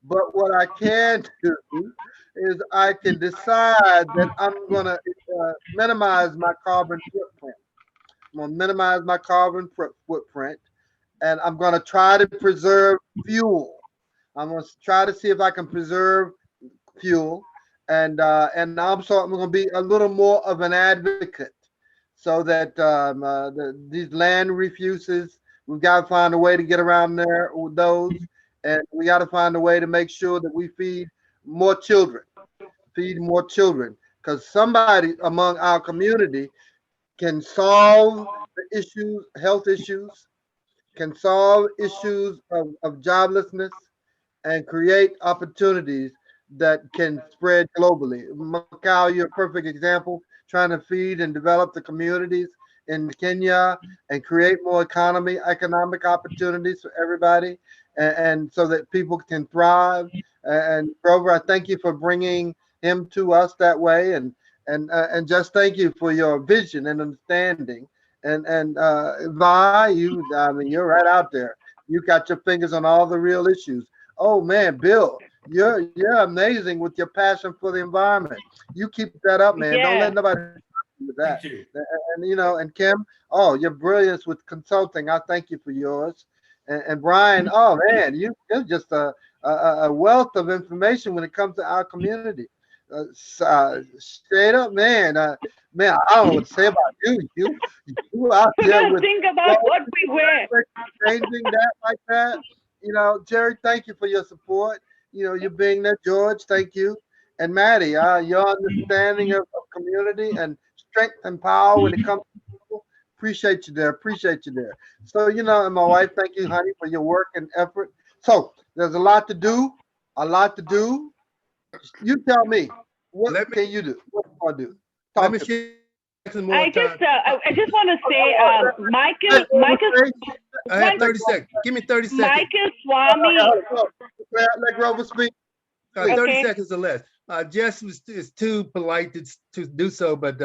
But what I can do is I can decide that I'm gonna minimize my carbon footprint. I'm gonna minimize my carbon footprint, and I'm going to try to preserve fuel. I'm going to try to see if I can preserve fuel, and also I'm going to be a little more of an advocate, so that these land refuses, we've got to find a way to get around there with those, and we got to find a way to make sure that we feed more children, because somebody among our community can solve the issues, health issues, can solve issues of joblessness, and create opportunities that can spread globally. Macau, you're a perfect example, trying to feed and develop the communities in Kenya and create more economic opportunities for everybody, and so that people can thrive. And Grover, I thank you for bringing him to us that way, and just thank you for your vision and understanding. And Vi, I mean, you're right out there. You got your fingers on all the real issues. Oh man, Bill, you're amazing with your passion for the environment. You keep that up, man. Don't let Yeah. nobody with that. Thank you. And Kim, oh, your brilliance with consulting. I thank you for yours. And Brian, oh man, you're just a wealth of information when it comes to our community. Straight up, man, I don't know what to say about you. You out We there gotta with think about what we wear. changing that like that. Jerry, thank you for your support. You being there, George, thank you. And Maddie, your understanding of community and strength and power when it comes to people. Appreciate you there. Appreciate you there. So, and my wife, thank you, honey, for your work and effort. So there's a lot to do, a lot to do. You tell me, what Let me can you do? What can I do? let Talk me to me. share some more time. I just want to say, I have one, 30 seconds. Give me 30 seconds. Michael Swami. Let Grover speak, please. 30 Okay. seconds or less. Jess is too polite to do so, but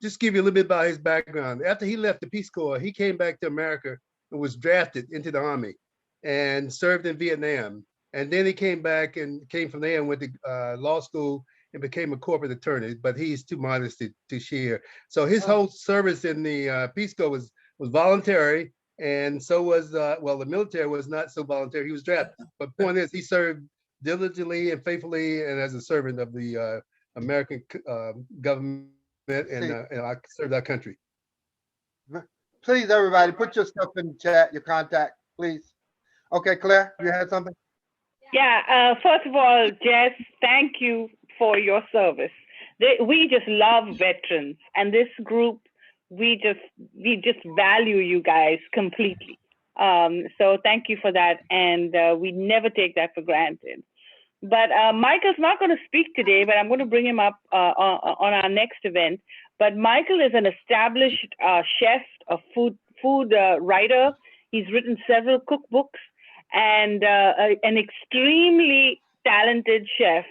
just give you a little bit about his background. After he left the Peace Corps, he came back to America and was drafted into the Army and served in Vietnam. And then he came back and came from there and went to law school and became a corporate attorney, but he's too modest to share. So his whole service in the Peace Corps was voluntary, and so was, the military was not so voluntary. He was drafted. But point is, he served diligently and faithfully and as a servant of the American government, and I served our country. Please, everybody, put your stuff in the chat, your contact, please. Okay, Claire, you had something? Yeah. First of all, Jess, thank you for your service. We just love veterans, and this group, we just value you guys completely. So thank you for that, and we never take that for granted. But Michael's not going to speak today, but I'm going to bring him up on our next event. But Michael is an established chef, a food writer. He's written several cookbooks, and an extremely talented chef.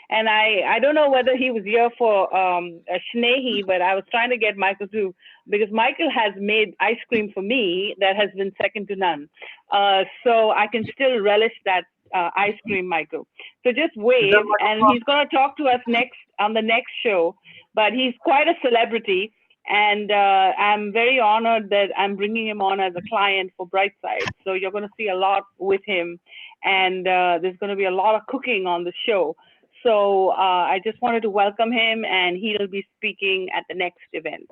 And I don't know whether he was here for Shnehi, but I was trying to get Michael to, because Michael has made ice cream for me that has been second to none. So I can still relish that ice cream, Michael. So just wave, and he's going to talk to us next on the next show. But he's quite a celebrity, and I'm very honored that I'm bringing him on as a client for Brightside. So you're going to see a lot with him, and there's going to be a lot of cooking on the show. So I just wanted to welcome him, and he'll be speaking at the next event.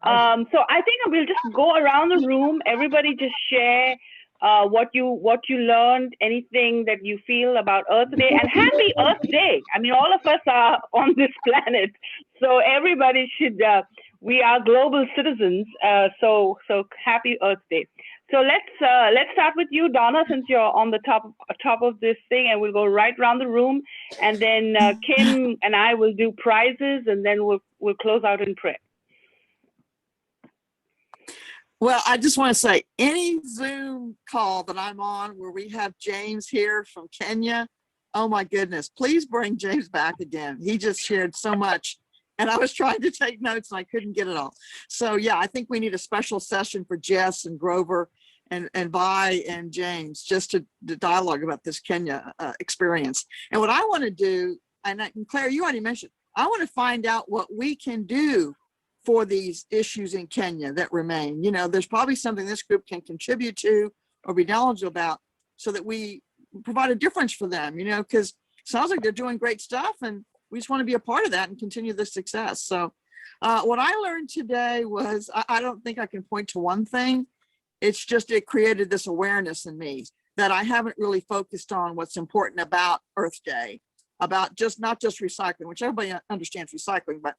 So I think we'll just go around the room. Everybody just share what you learned, anything that you feel about Earth Day, and happy Earth Day. I mean, all of us are on this planet, so everybody should. We are global citizens, so happy Earth Day. So let's start with you, Donna, since you're on the top of this thing, and we'll go right around the room, and then Kim and I will do prizes, and then we'll close out in prayer. Well, I just want to say, any Zoom call that I'm on where we have James here from Kenya, oh my goodness, please bring James back again. He just shared so much, and I was trying to take notes and I couldn't get it all. So yeah, I think we need a special session for Jess and Grover and Vi and James, just to dialogue about this Kenya experience. And what I want to do, and Claire, you already mentioned, I want to find out what we can do for these issues in Kenya that remain. There's probably something this group can contribute to or be knowledgeable about, so that we provide a difference for them, because it sounds like they're doing great stuff, and we just want to be a part of that and continue the success. So what I learned today was, I don't think I can point to one thing. It's just, it created this awareness in me that I haven't really focused on what's important about Earth Day, about not just recycling, which everybody understands recycling, but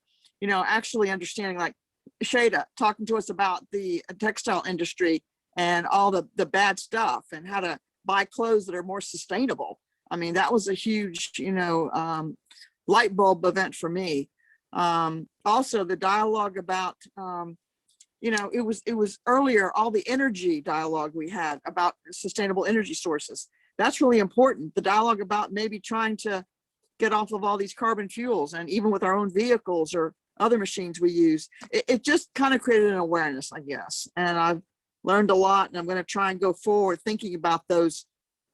actually understanding, like Shada talking to us about the textile industry and all the bad stuff, and how to buy clothes that are more sustainable. I mean, that was a huge, light bulb event for me. Also the dialogue about, it was earlier, all the energy dialogue we had about sustainable energy sources. That's really important. The dialogue about maybe trying to get off of all these carbon fuels, and even with our own vehicles or other machines we use, it just kind of created an awareness, I guess. And I've learned a lot, and I'm going to try and go forward thinking about those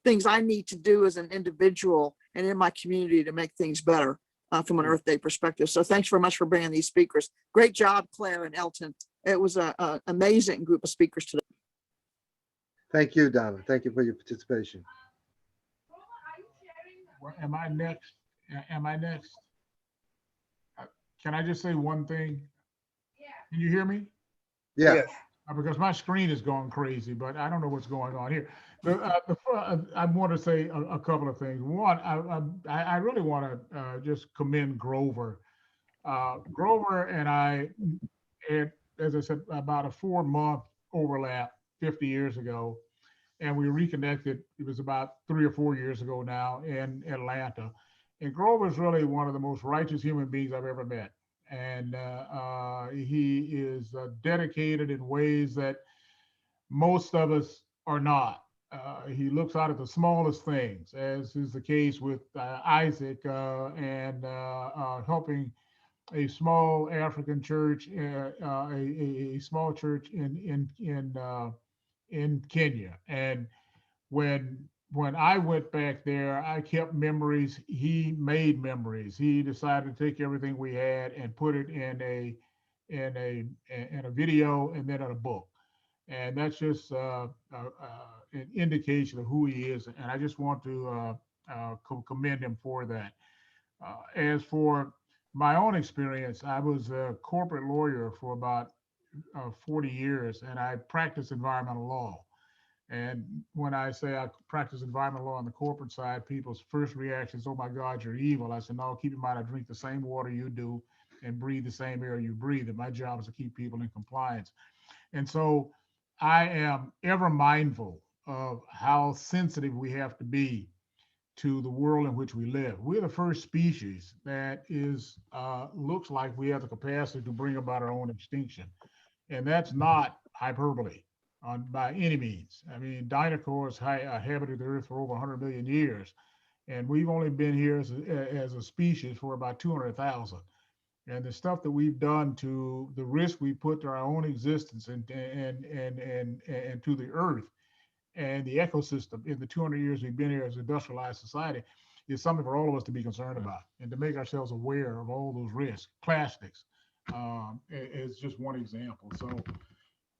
things I need to do as an individual and in my community to make things better from an Earth Day perspective. So thanks very much for bringing these speakers. Great job, Claire and Elton. It was an amazing group of speakers today. Thank you, Donna. Thank you for your participation. Well, am I next? Am I next? Can I just say one thing? Can you hear me? Yeah. Yes. Because my screen is going crazy, but I don't know what's going on here. I want to say a couple of things. One, I really want to just commend Grover. Grover and I had, as I said, about a 4-month overlap 50 years ago, and we reconnected. It was about 3 or 4 years ago now in Atlanta. And Grover is really one of the most righteous human beings I've ever met. And he is dedicated in ways that most of us are not. He looks out at the smallest things, as is the case with Isaac and helping a small African church, a small church in Kenya. And when I went back there, I kept memories. He made memories. He decided to take everything we had and put it in a video and then in a book. And that's just an indication of who he is. And I just want to commend him for that. As for my own experience, I was a corporate lawyer for about 40 years, and I practiced environmental law. And when I say I practice environmental law on the corporate side, people's first reaction is, oh my God, you're evil. I said, no, keep in mind, I drink the same water you do and breathe the same air you breathe. And my job is to keep people in compliance. And so I am ever mindful of how sensitive we have to be to the world in which we live. We're the first species that looks like we have the capacity to bring about our own extinction. And that's not hyperbole by any means. I mean, dinosaurs inhabited the earth for over 100 million years, and we've only been here as a species for about 200,000. And the stuff that we've done, to the risk we put to our own existence and to the earth and the ecosystem in the 200 years we've been here as an industrialized society, is something for all of us to be concerned about and to make ourselves aware of all those risks. Plastics is just one example. So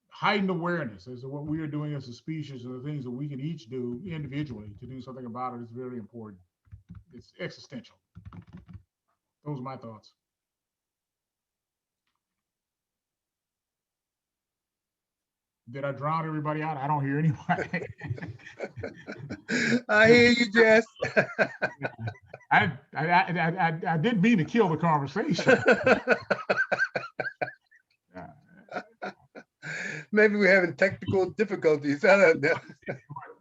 heightened awareness as to what we are doing as a species and the things that we can each do individually to do something about it is very important. It's existential. Those are my thoughts. Did I drown everybody out? I don't hear anybody. I hear you, Jess. I didn't mean to kill the conversation. Maybe we're having technical difficulties. I don't know.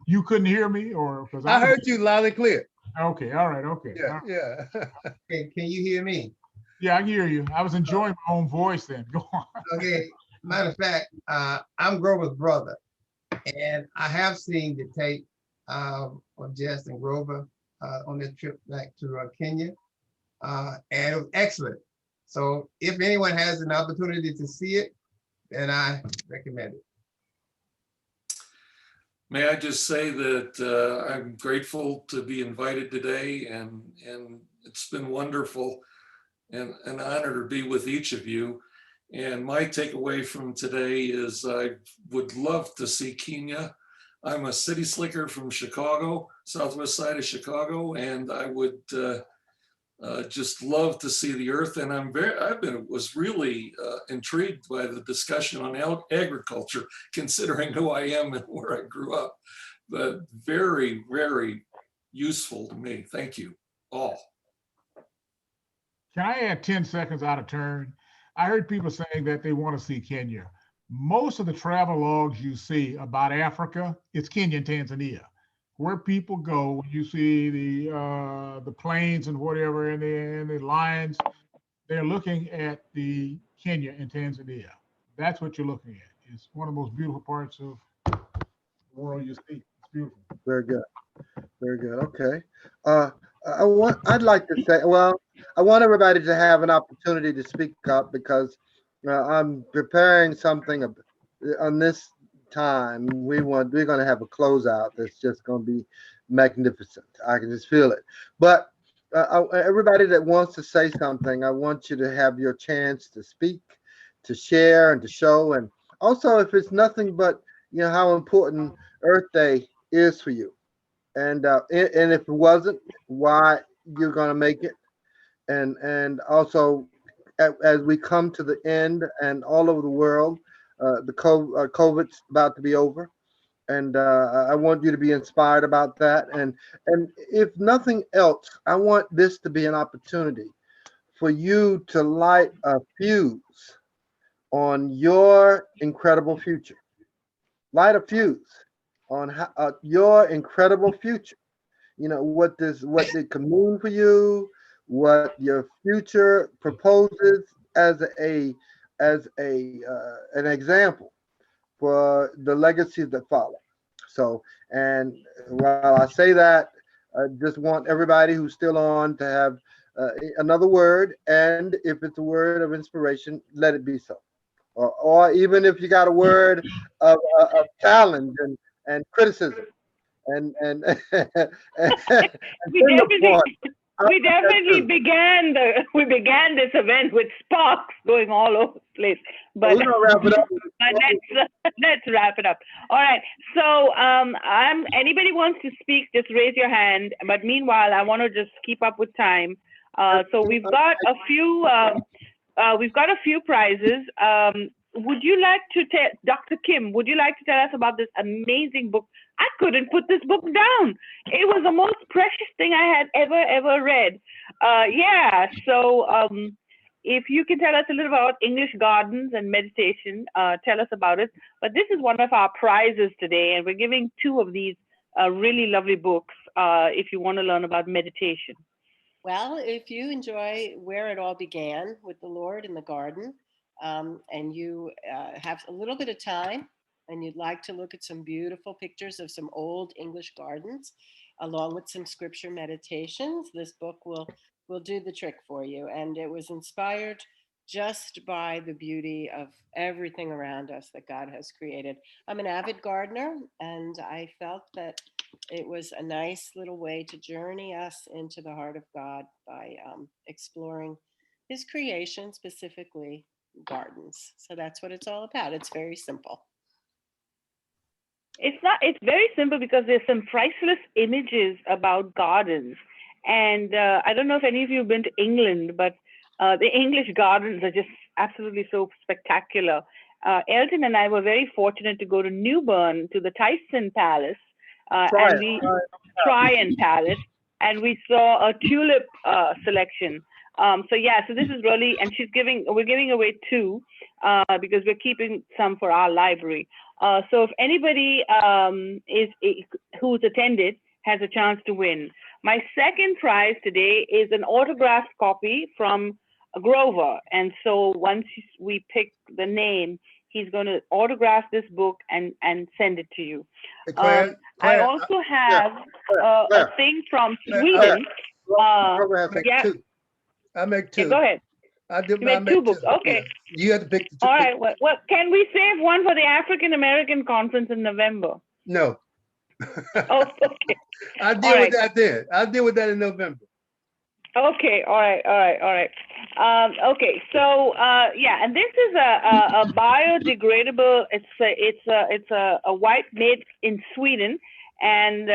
You couldn't hear me, or because I heard you loud and clear. Okay, all right, okay. Yeah, yeah. Okay, can you hear me? Yeah, I can hear you. I was enjoying my own voice then. Go on. Okay, matter of fact, I'm Grover's brother, and I have seen the tape of Jess and Grover on their trip back to Kenya, and it was excellent. So if anyone has an opportunity to see it, then I recommend it. May I just say that I'm grateful to be invited today, and it's been wonderful and an honor to be with each of you. And my takeaway from today is I would love to see Kenya. I'm a city slicker from Chicago, southwest side of Chicago, and I would just love to see the earth. And was really intrigued by the discussion on agriculture, considering who I am and where I grew up. But very, very useful to me. Thank you all. Can I add 10 seconds out of turn? I heard people saying that they want to see Kenya. Most of the travel logs you see about Africa, it's Kenya and Tanzania. where people go when you see the planes and whatever and the lions, they're looking at the Kenya and Tanzania. That's what you're looking at. It's one of the most beautiful parts of the world you see. It's beautiful. Very good. Very good. Okay. Uh, I'd like to say, well, I want everybody to have an opportunity to speak up because I'm preparing something on this time. We're going to have a closeout that's just going to be magnificent. I can just feel it. But everybody that wants to say something, I want you to have your chance to speak, to share, and to show. And also, if it's nothing but how important Earth Day is for you, and if it wasn't, why you're going to make it, and also as we come to the end and all over the world, the COVID's about to be over, and I want you to be inspired about that, and if nothing else, I want this to be an opportunity for you to light a fuse on your incredible future. Light a fuse on your incredible future. What it can mean for you, what your future proposes as an example for the legacies that follow. So, and while I say that, I just want everybody who's still on to have another word, and if it's a word of inspiration, let it be so. Or even if you got a word of challenge and criticism and and We bring a definitely, point. we began this event with sparks going all over the place. But We're gonna wrap it up. let's wrap it up. All right. So anybody wants to speak, just raise your hand. But meanwhile, I want to just keep up with time. So we've got a few prizes. Would you like to tell Dr. Kim? Would you like to tell us about this amazing book? I couldn't put this book down. It was the most precious thing I had ever read. Yeah. So if you can tell us a little about English gardens and meditation, tell us about it. But this is one of our prizes today, and we're giving 2 of these really lovely books if you want to learn about meditation. Well, if you enjoy where it all began with the Lord in the garden, and you have a little bit of time and you'd like to look at some beautiful pictures of some old English gardens, along with some scripture meditations, this book will do the trick for you. And it was inspired just by the beauty of everything around us that God has created. I'm an avid gardener, and I felt that it was a nice little way to journey us into the heart of God by exploring his creation, specifically gardens. So that's what it's all about. It's very simple. It's very simple because there's some priceless images about gardens. And I don't know if any of you have been to England, but the English gardens are just absolutely so spectacular. Elton and I were very fortunate to go to Newburn to the Tyson Palace, Tryon Palace, and we saw a tulip selection. So this is really, and we're giving away 2 because we're keeping some for our library. So if anybody who's attended has a chance to win. My second prize today is an autographed copy from Grover. And so once we pick the name, he's going to autograph this book and send it to you. Claire, I also have a thing from Sweden. I make 2. Yeah, go ahead. You make 2 books. Okay. Yeah. You have to pick the 2. All right. Well, can we save one for the African American conference in November? No. Oh, okay. I'll deal with that then. I'll deal with that in November. Okay. All right. Okay. So and this is a biodegradable. It's a white made in Sweden, and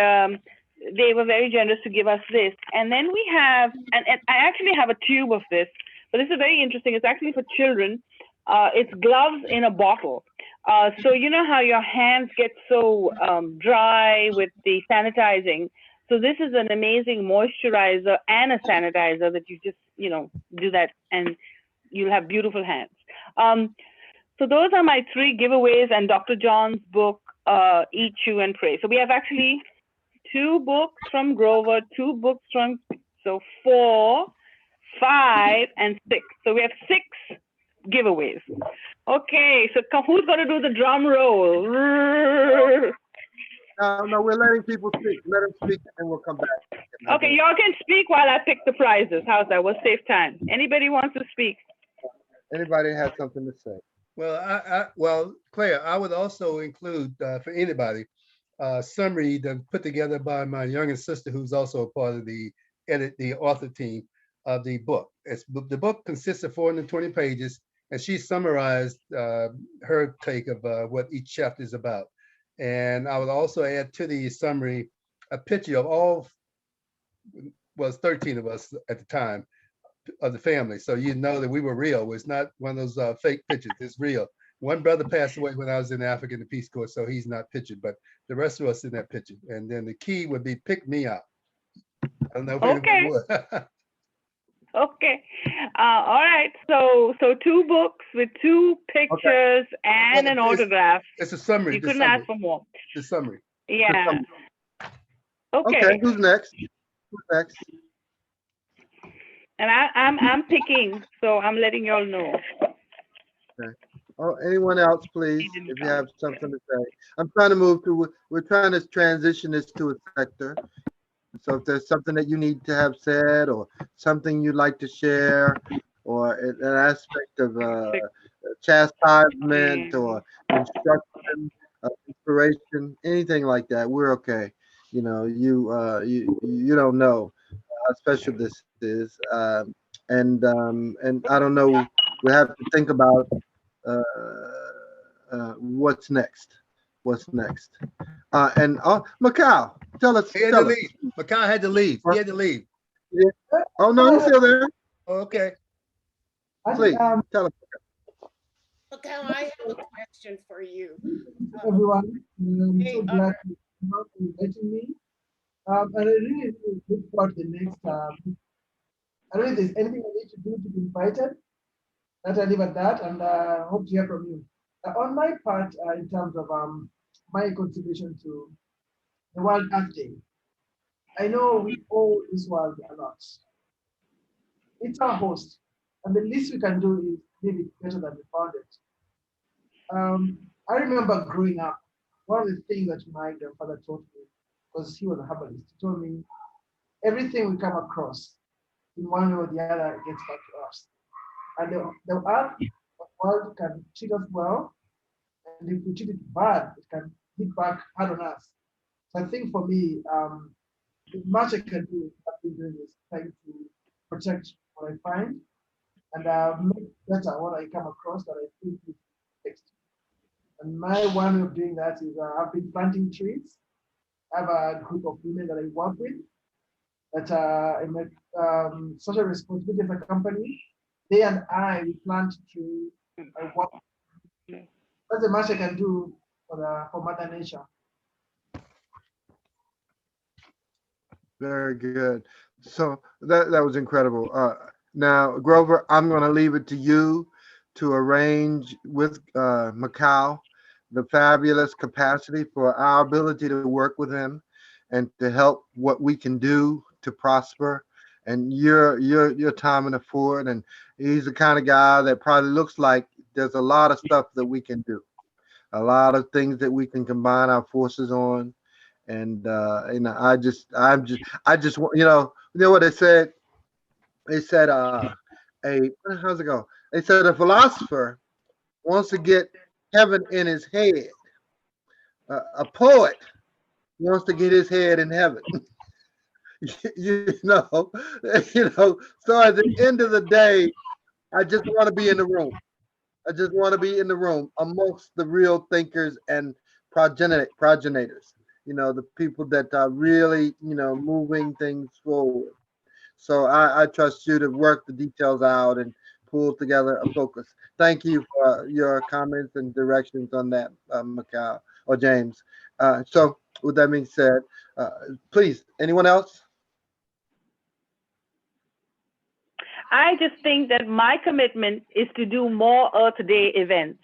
they were very generous to give us this. And then we have, and I actually have a tube of this, but this is very interesting. It's actually for children. It's gloves in a bottle. So you know how your hands get so dry with the sanitizing. So this is an amazing moisturizer and a sanitizer that you just, do that and you'll have beautiful hands. So those are my 3 giveaways and Dr. John's book, Eat, Chew, and Pray. So we have actually 2 books from Grover, 2 books from, so 4, 5, and 6. So we have 6 giveaways. Okay, so who's going to do the drum roll? No, we're letting people speak. Let them speak, and we'll come back. Okay, y'all can speak while I pick the prizes. How's that? We'll save time. Anybody wants to speak? Anybody has something to say? Well, Claire, I would also include for anybody summary put together by my youngest sister, who's also a part of the author team of the book. The book consists of 420 pages, and she summarized her take of what each chapter is about. And I would also add to the summary a picture of all, was 13 of us at the time of the family. So you know that we were real. It's not one of those fake pictures. It's real. One brother passed away when I was in Africa in the Peace Corps, so he's not pictured, but the rest of us in that picture. And then the key would be pick me up. I don't know if anyone would. Okay. All right. So 2 books with 2 pictures and an autograph. It's a summary. You couldn't ask for more. The summary. Yeah. Okay. Who's next? And I'm picking, so I'm letting y'all know. Okay. Oh, anyone else, please, if you have something to say. I'm trying to move to, we're trying to transition this to a sector. So if there's something that you need to have said, or something you'd like to share, or an aspect of chastisement or instruction, inspiration, anything like that, we're okay. You know, you don't know how special this is, and I don't know. We have to think about what's next. What's next? And Macau, tell us. Macau had to leave. He had to leave. Yeah. Oh no, he's still there. Okay. Please tell us. Macau, I have a question for you. Everyone, I'm so glad you inviting me. And I really look forward to the next. I don't know if there's anything I need to do to be invited. That I leave at that, and hope to hear from you. On my part, in terms of my contribution to the World Earth Day, I know we owe this world a lot. It's our host, and the least we can do is leave it better than we found it. I remember growing up, one of the things that my grandfather taught me, because he was a herbalist, he told me everything we come across in one way or the other gets back to us. And the earth, the world can treat us well, and if we treat it bad, it can hit back hard on us. So I think for me, the much I can do, I've been doing is trying to protect what I find and make better what I come across that I think is fixed. And my one way of doing that is I've been planting trees. I have a group of women that I work with that I make social responsibility as a company. They and I, we plant trees. I work. That's the much I can do for Mother Nature. Very good. So that was incredible. Now, Grover, I'm going to leave it to you to arrange with Macau the fabulous capacity for our ability to work with him and to help what we can do to prosper. And your time and effort, and he's the kind of guy that probably looks like there's a lot of stuff that we can do, a lot of things that we can combine our forces on. And I just you know what they said? They said how's it go? They said a philosopher wants to get heaven in his head. A poet wants to get his head in heaven. you know. So at the end of the day, I just want to be in the room. I just want to be in the room amongst the real thinkers and progenitors. The people that are really, moving things forward. So I trust you to work the details out and pull together a focus. Thank you for your comments and directions on that, Macau or James. So with that being said, please, anyone else? I just think that my commitment is to do more Earth Day events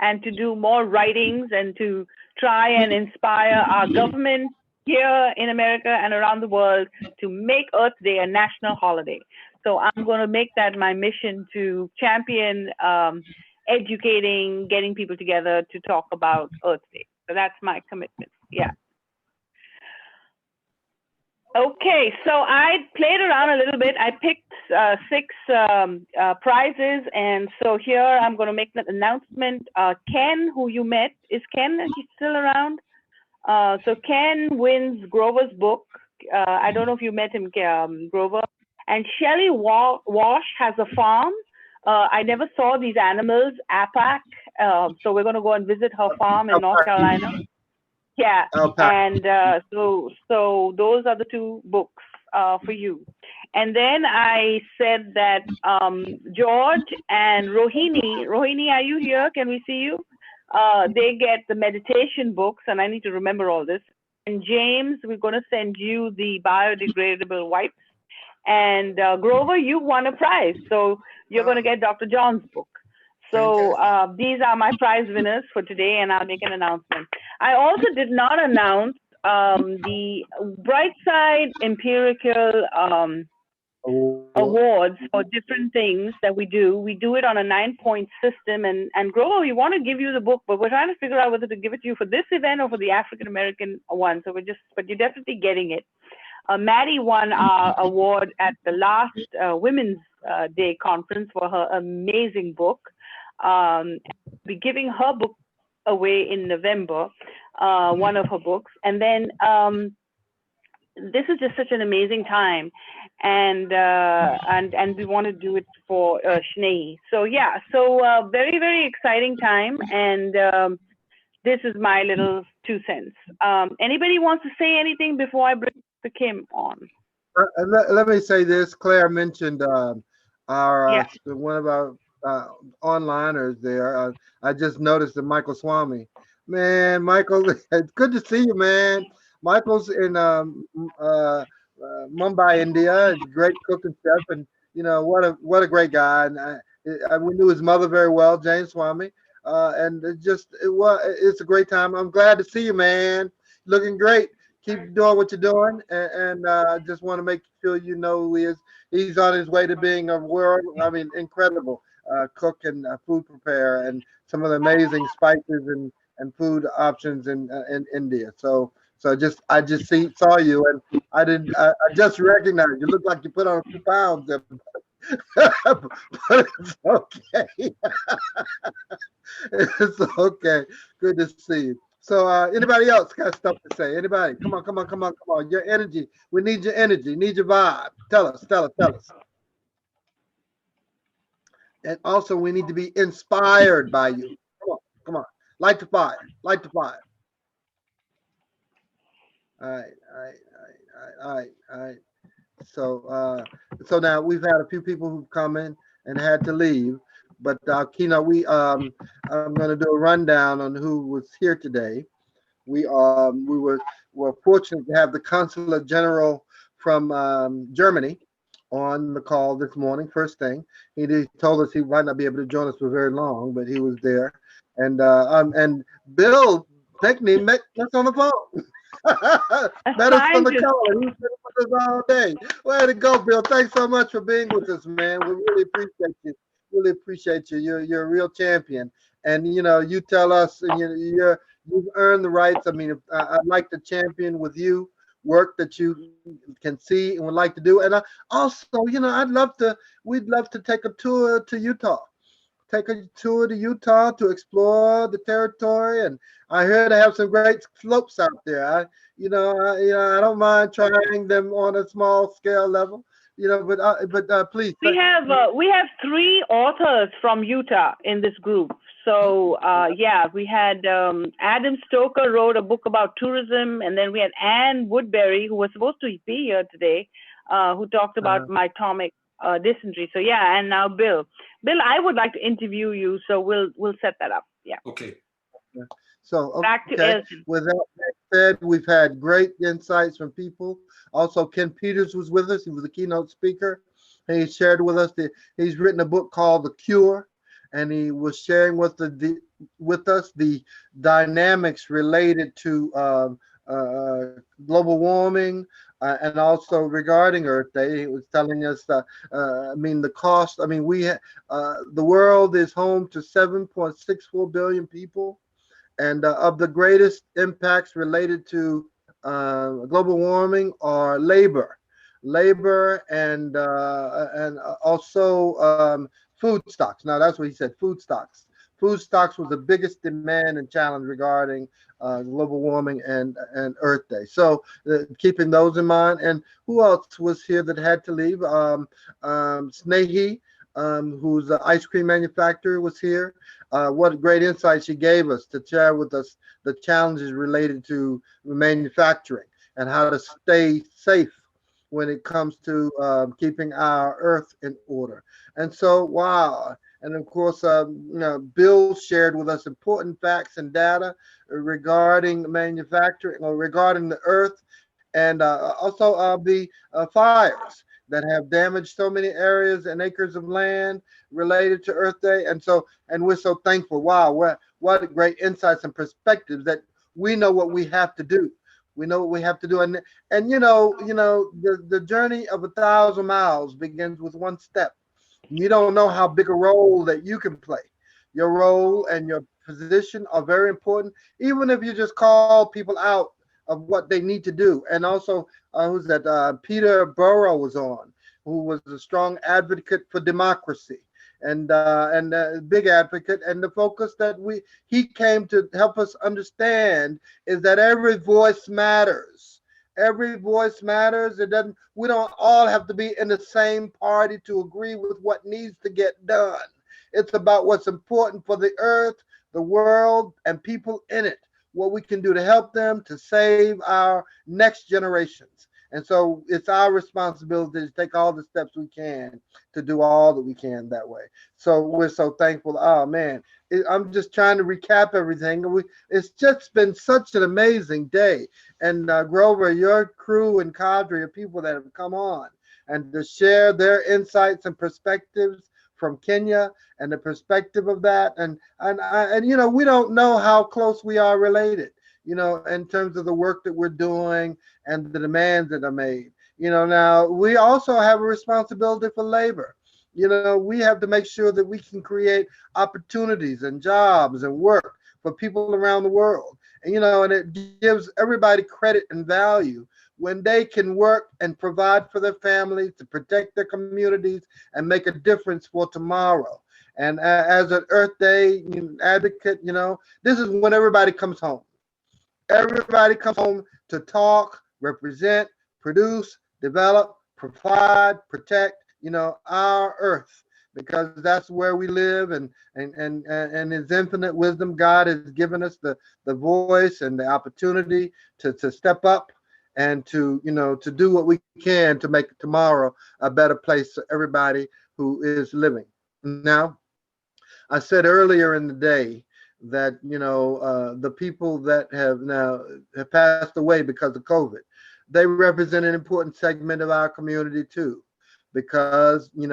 and to do more writings and to try and inspire our government here in America and around the world to make Earth Day a national holiday. So I'm going to make that my mission to champion educating, getting people together to talk about Earth Day. So that's my commitment. Yeah. Okay, so I played around a little bit. I picked 6 prizes, and so here I'm going to make that announcement. Ken, who you met, is Ken still around? So Ken wins Grover's book. I don't know if you met him, Grover. And Shelley Wash has a farm. I never saw these animals, APAC. So we're going to go and visit her farm in North Carolina. Yeah, and so those are the 2 books for you. And then I said that George and Rohini, are you here? Can we see you? They get the meditation books, and I need to remember all this. And James, we're going to send you the biodegradable wipes. And Grover, you won a prize, so you're going to get Dr. John's book. So these are my prize winners for today, and I'll make an announcement. I also did not announce the Brightside Empirical awards for different things that we do. We do it on a 9-point system. And Grover, we want to give you the book, but we're trying to figure out whether to give it to you for this event or for the African American one. So but you're definitely getting it. Maddie won our award at the last Women's Day conference for her amazing book. Be giving her book away in November, one of her books. And then this is just such an amazing time, and we want to do it for Shnae. So yeah, so very, very exciting time, and this is my little 2 cents. Anybody wants to say anything before I bring the Kim on? Let me say this. Claire mentioned our one of our onliners there. I just noticed that Michael Swami. Man, Michael, it's good to see you, man. Michael's in Mumbai, India. He's a great cook and chef, and what a great guy. And we knew his mother very well, Jane Swami. And it's a great time. I'm glad to see you, man. Looking great. Keep doing what you're doing, and just want to make sure you know who he is. He's on his way to being incredible cook and food preparer, and some of the amazing spices and food options in India. So I just saw you, and I just recognized you. Look like you put on a few pounds there. But it's okay. It's okay. Good to see you. So anybody else got stuff to say? Anybody? Come on. Your energy. We need your energy. Need your vibe. Tell us. And also we need to be inspired by you. Come on. Light the fire. All right. So now we've had a few people who've come in and had to leave, but keynote, I'm going to do a rundown on who was here today. We were fortunate to have the Consulate General from Germany on the call this morning. First thing, he told us he might not be able to join us for very long, but he was there. And Bill Pinkney met us on the phone. Met us on the call. He's been with us all day. Way to go, Bill. Thanks so much for being with us, man. We really appreciate you. You're a real champion. And you tell us, and you've earned the rights. I mean, I'd like to champion with you work that you can see and would like to do. And also, we'd love to take a tour to Utah. Take a tour to Utah to explore the territory, and I heard they have some great slopes out there. I don't mind trying them on a small scale level. But please. We have 3 authors from Utah in this group. So we had Adam Stoker wrote a book about tourism, and then we had Ann Woodbury, who was supposed to be here today, who talked about mitomic dysentery. So and now Bill, I would like to interview you, so we'll set that up. Yeah. Okay. So back to Elton. With that said, we've had great insights from people. Also, Ken Peters was with us. He was a keynote speaker. And he shared with us he's written a book called The Cure, and he was sharing with us the dynamics related to global warming, and also regarding Earth Day. He was telling us, I mean, the cost. I mean, the world is home to 7.64 billion people, and of the greatest impacts related to global warming are labor, and also food stocks. Now that's what he said. Food stocks. Food stocks was the biggest demand and challenge regarding global warming and Earth Day. So keeping those in mind. And who else was here that had to leave? Snehi, who's an ice cream manufacturer, was here. What great insight she gave us to share with us the challenges related to manufacturing and how to stay safe when it comes to keeping our earth in order. And so, wow. And of course, Bill shared with us important facts and data regarding manufacturing or regarding the earth, and also the fires that have damaged so many areas and acres of land related to Earth Day. And we're so thankful. Wow, what great insights and perspectives that we know what we have to do. We know what we have to do, and the journey of 1,000 miles begins with one step. You don't know how big a role that you can play. Your role and your position are very important, even if you just call people out of what they need to do. And also, who's that? Peter Burrow was on, who was a strong advocate for democracy and a big advocate. And the focus that he came to help us understand is that every voice matters. Every voice matters. It doesn't. We don't all have to be in the same party to agree with what needs to get done. It's about what's important for the earth, the world, and people in it. What we can do to help them to save our next generations. And so it's our responsibility to take all the steps we can to do all that we can that way. So we're so thankful. Oh man, I'm just trying to recap everything. It's just been such an amazing day. And Grover, your crew and cadre of people that have come on and to share their insights and perspectives from Kenya and the perspective of that. And we don't know how close we are related, in terms of the work that we're doing and the demands that are made. Now we also have a responsibility for labor. We have to make sure that we can create opportunities and jobs and work for people around the world. And it gives everybody credit and value when they can work and provide for their families, to protect their communities and make a difference for tomorrow. And as an Earth Day advocate, this is when everybody comes home. Everybody comes home to talk, represent, produce, develop, provide, protect, our earth, because that's where we live. And His infinite wisdom, God has given us the voice and the opportunity to step up and to do what we can to make tomorrow a better place for everybody who is living. Now, I said earlier in the day that the people that have passed away because of COVID, they represent an important segment of our community too, because in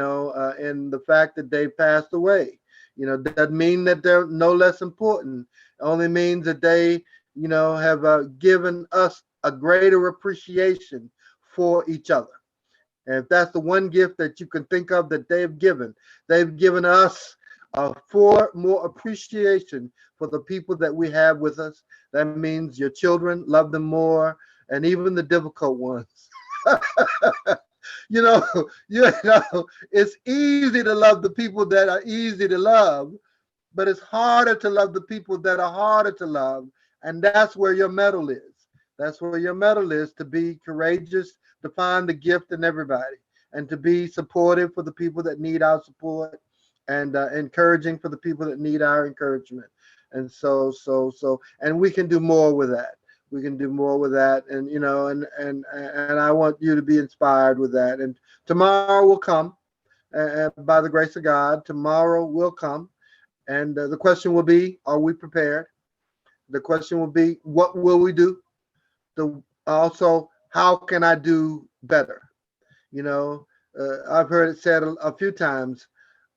the fact that they passed away, doesn't mean that they're no less important. It only means that they have given us a greater appreciation for each other. And if that's the one gift that you can think of that they've given us for more appreciation for the people that we have with us. That means your children, love them more, and even the difficult ones. you know, it's easy to love the people that are easy to love, but it's harder to love the people that are harder to love. And that's where your medal is. That's where your medal is, to be courageous, to find the gift in everybody, and to be supportive for the people that need our support, and encouraging for the people that need our encouragement. And and we can do more with that. We can do more with that. And, and I want you to be inspired with that. And tomorrow will come, by the grace of God. Tomorrow will come. And the question will be, are we prepared? The question will be, what will we do? Also, how can I do better? I've heard it said a few times,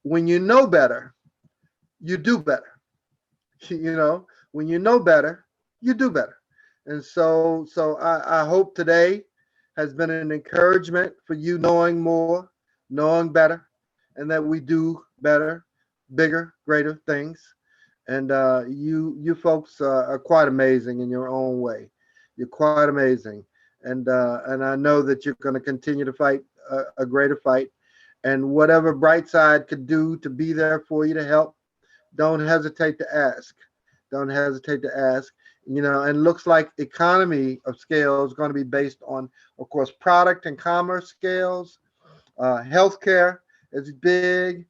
when you know better, you do better. When you know better, you do better. And so I hope today has been an encouragement for you knowing more, knowing better, and that we do better, bigger, greater things. And you folks are quite amazing in your own way. You're quite amazing, and I know that you're going to continue to fight a greater fight. And whatever Brightside could do to be there for you to help, don't hesitate to ask. Don't hesitate to ask. You know, and looks like economy of scale is going to be based on, of course, product and commerce scales. Healthcare is big.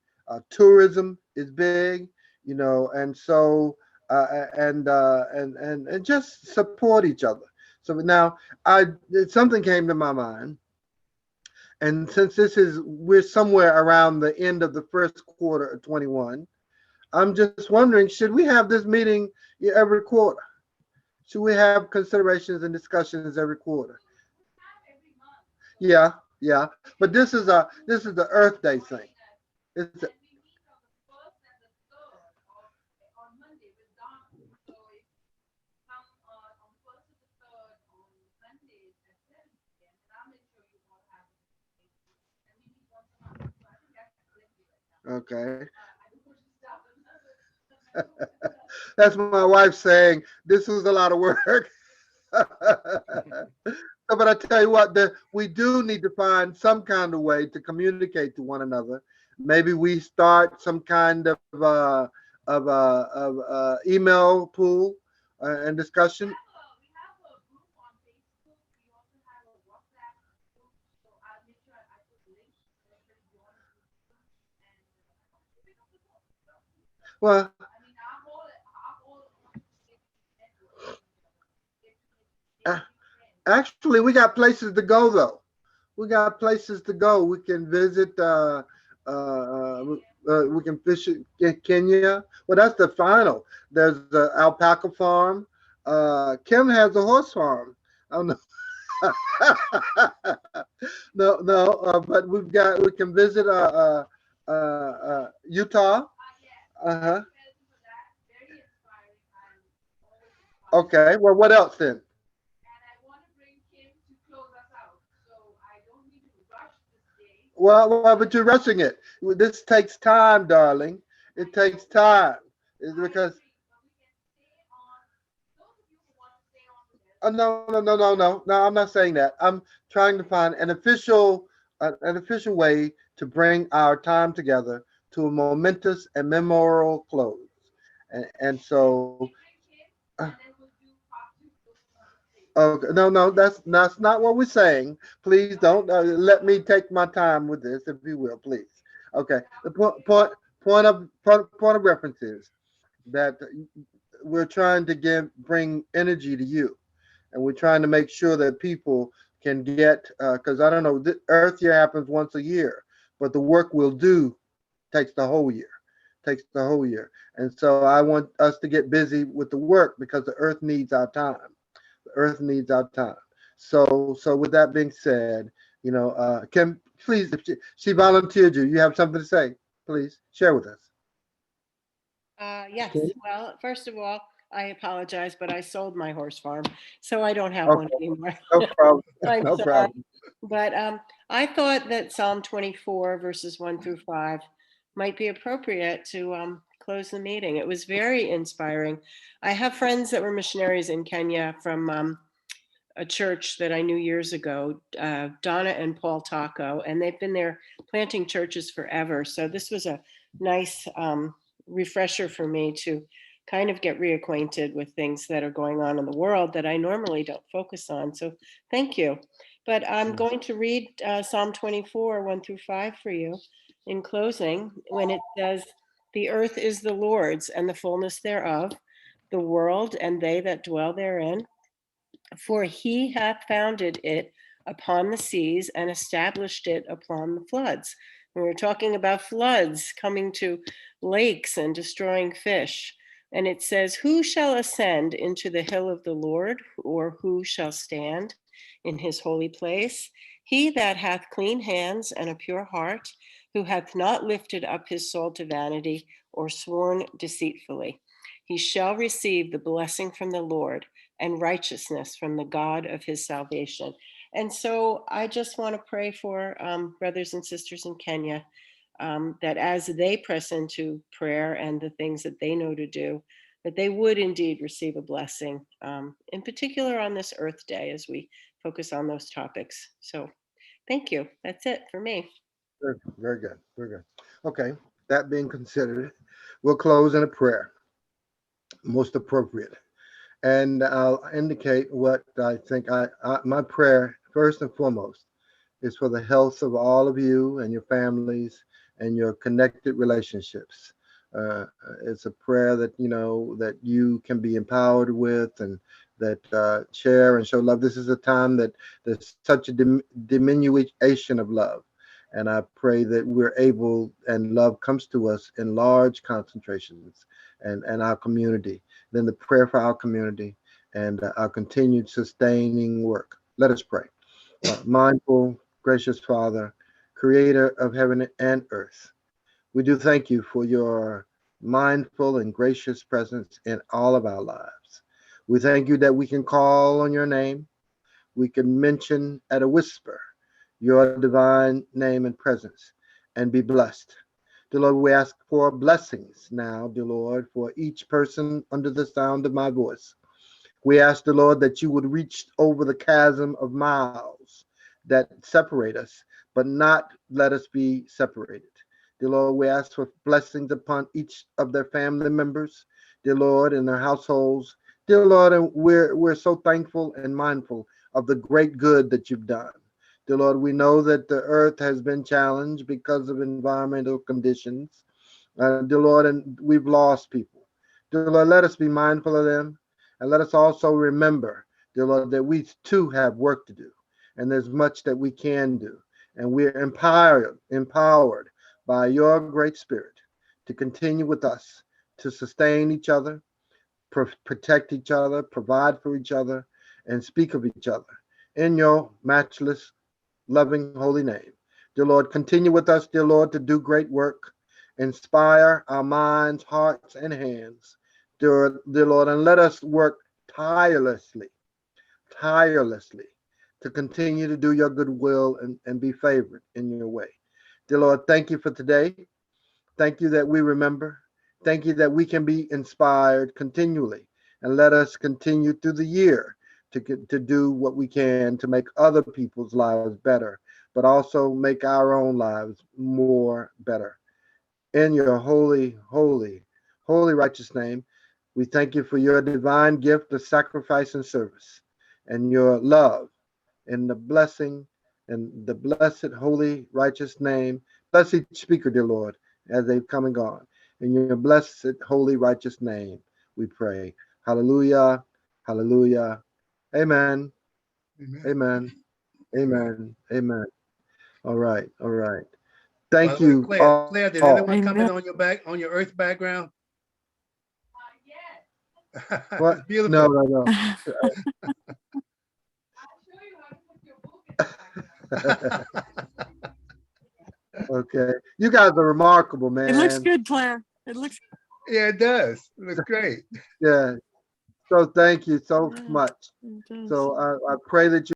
Tourism is big. You know, and so and just support each other. So now, something came to my mind, and since we're somewhere around the end of the first quarter of 21, I'm just wondering, should we have this meeting every quarter? Should we have considerations and discussions every quarter? Yeah, yeah. But this is the Earth Day thing. It's a, okay. That's my wife saying this was a lot of work. So, but I tell you what, we do need to find some kind of way to communicate to one another. Maybe we start some kind of email pool and discussion. Well, uh, actually, we got places to go though. We got places to go. We can visit. We can fish in Kenya. Well, that's the final. There's the alpaca farm. Kim has a horse farm. I don't know. No, no. But we can visit Utah. Uh-huh. Okay. Well, what else then? But you're rushing it. This takes time, darling. It takes time. It's because no, no, no, no, no, no. I'm not saying that. I'm trying to find an official way to bring our time together to a momentous and memorable close. And so, uh, okay, no, no, that's not what we're saying. Please don't let me take my time with this, if you will, please. Okay. The point of reference is that we're trying to bring energy to you, and we're trying to make sure that people can get because I don't know, the Earth Year happens once a year, but the work we'll do takes the whole year, and so I want us to get busy with the work because the Earth needs our time. The Earth needs our time. So with that being said, Kim, please, if she volunteered you, you have something to say, please share with us. Yes, Okay. well, first of all, I apologize, but I sold my horse farm, so I don't have one Okay, anymore. no problem. I'm No sorry. problem. But I thought that Psalm 24, verses 1 through 5 might be appropriate to close the meeting. It was very inspiring. I have friends that were missionaries in Kenya from a church that I knew years ago, Donna and Paul Taco, and they've been there planting churches forever. So this was a nice refresher for me to kind of get reacquainted with things that are going on in the world that I normally don't focus on. So thank you. But I'm going to read Psalm 24, 1 through 5 for you in closing, when it says, "The earth is the Lord's and the fullness thereof, the world and they that dwell therein. For he hath founded it upon the seas and established it upon the floods." We were talking about floods coming to lakes and destroying fish. And it says, "Who shall ascend into the hill of the Lord, or who shall stand in his holy place? He that hath clean hands and a pure heart, who hath not lifted up his soul to vanity or sworn deceitfully. He shall receive the blessing from the Lord and righteousness from the God of his salvation. And so I just want to pray for brothers and sisters in Kenya, that as they press into prayer and the things that they know to do, that they would indeed receive a blessing, in particular on this Earth Day as we focus on those topics. So thank you. That's it for me. Very, very good. Very good. Okay. That being considered, we'll close in a prayer, most appropriate. And I'll indicate what I think my prayer, first and foremost, is for the health of all of you and your families and your connected relationships. Uh, it's a prayer that that you can be empowered with, and that share and show love. This is a time that there's such a diminution of love, and I pray that we're able, and love comes to us in large concentrations, and our community. Then the prayer for our community and our continued sustaining work. Let us pray. Mindful, gracious Father, creator of heaven and earth, we do thank you for your mindful and gracious presence in all of our lives. We thank you that we can call on your name. We can mention at a whisper your divine name and presence and be blessed. Dear Lord, we ask for blessings now, dear Lord, for each person under the sound of my voice. We ask the Lord that you would reach over the chasm of miles that separate us, but not let us be separated. Dear Lord, we ask for blessings upon each of their family members, dear Lord, and their households. Dear Lord, and we're so thankful and mindful of the great good that you've done. Dear Lord, we know that the earth has been challenged because of environmental conditions. Dear Lord, and we've lost people. Dear Lord, let us be mindful of them. And let us also remember, dear Lord, that we too have work to do. And there's much that we can do. And we're empowered by your great spirit to continue with us, to sustain each other, protect each other, provide for each other, and speak of each other. In your matchless, loving, holy name. Dear Lord, continue with us, dear Lord, to do great work. Inspire our minds, hearts, and hands, dear Lord, and let us work tirelessly to continue to do your good will and be favored in your way. Dear Lord, thank you for today. Thank you that we remember. Thank you that we can be inspired continually, and let us continue through the year to do what we can to make other people's lives better, but also make our own lives more better. In your holy, holy, holy, righteous name, we thank you for your divine gift of sacrifice and service, and your love, and the blessing, and the blessed, holy, righteous name. Bless each speaker, dear Lord, as they've come and gone. In your blessed, holy, righteous name, we pray. Hallelujah, hallelujah. Amen, amen, amen, amen. All right, all right. By Thank the way, you Claire, all. did anyone comment Amen. on your earth background? What? It's No, beautiful. no, no. Okay. You guys are remarkable, It looks man. good, Claire. It looks Yeah, it does. It looks great. Yeah. So thank you so yeah, much. it does. So I pray that you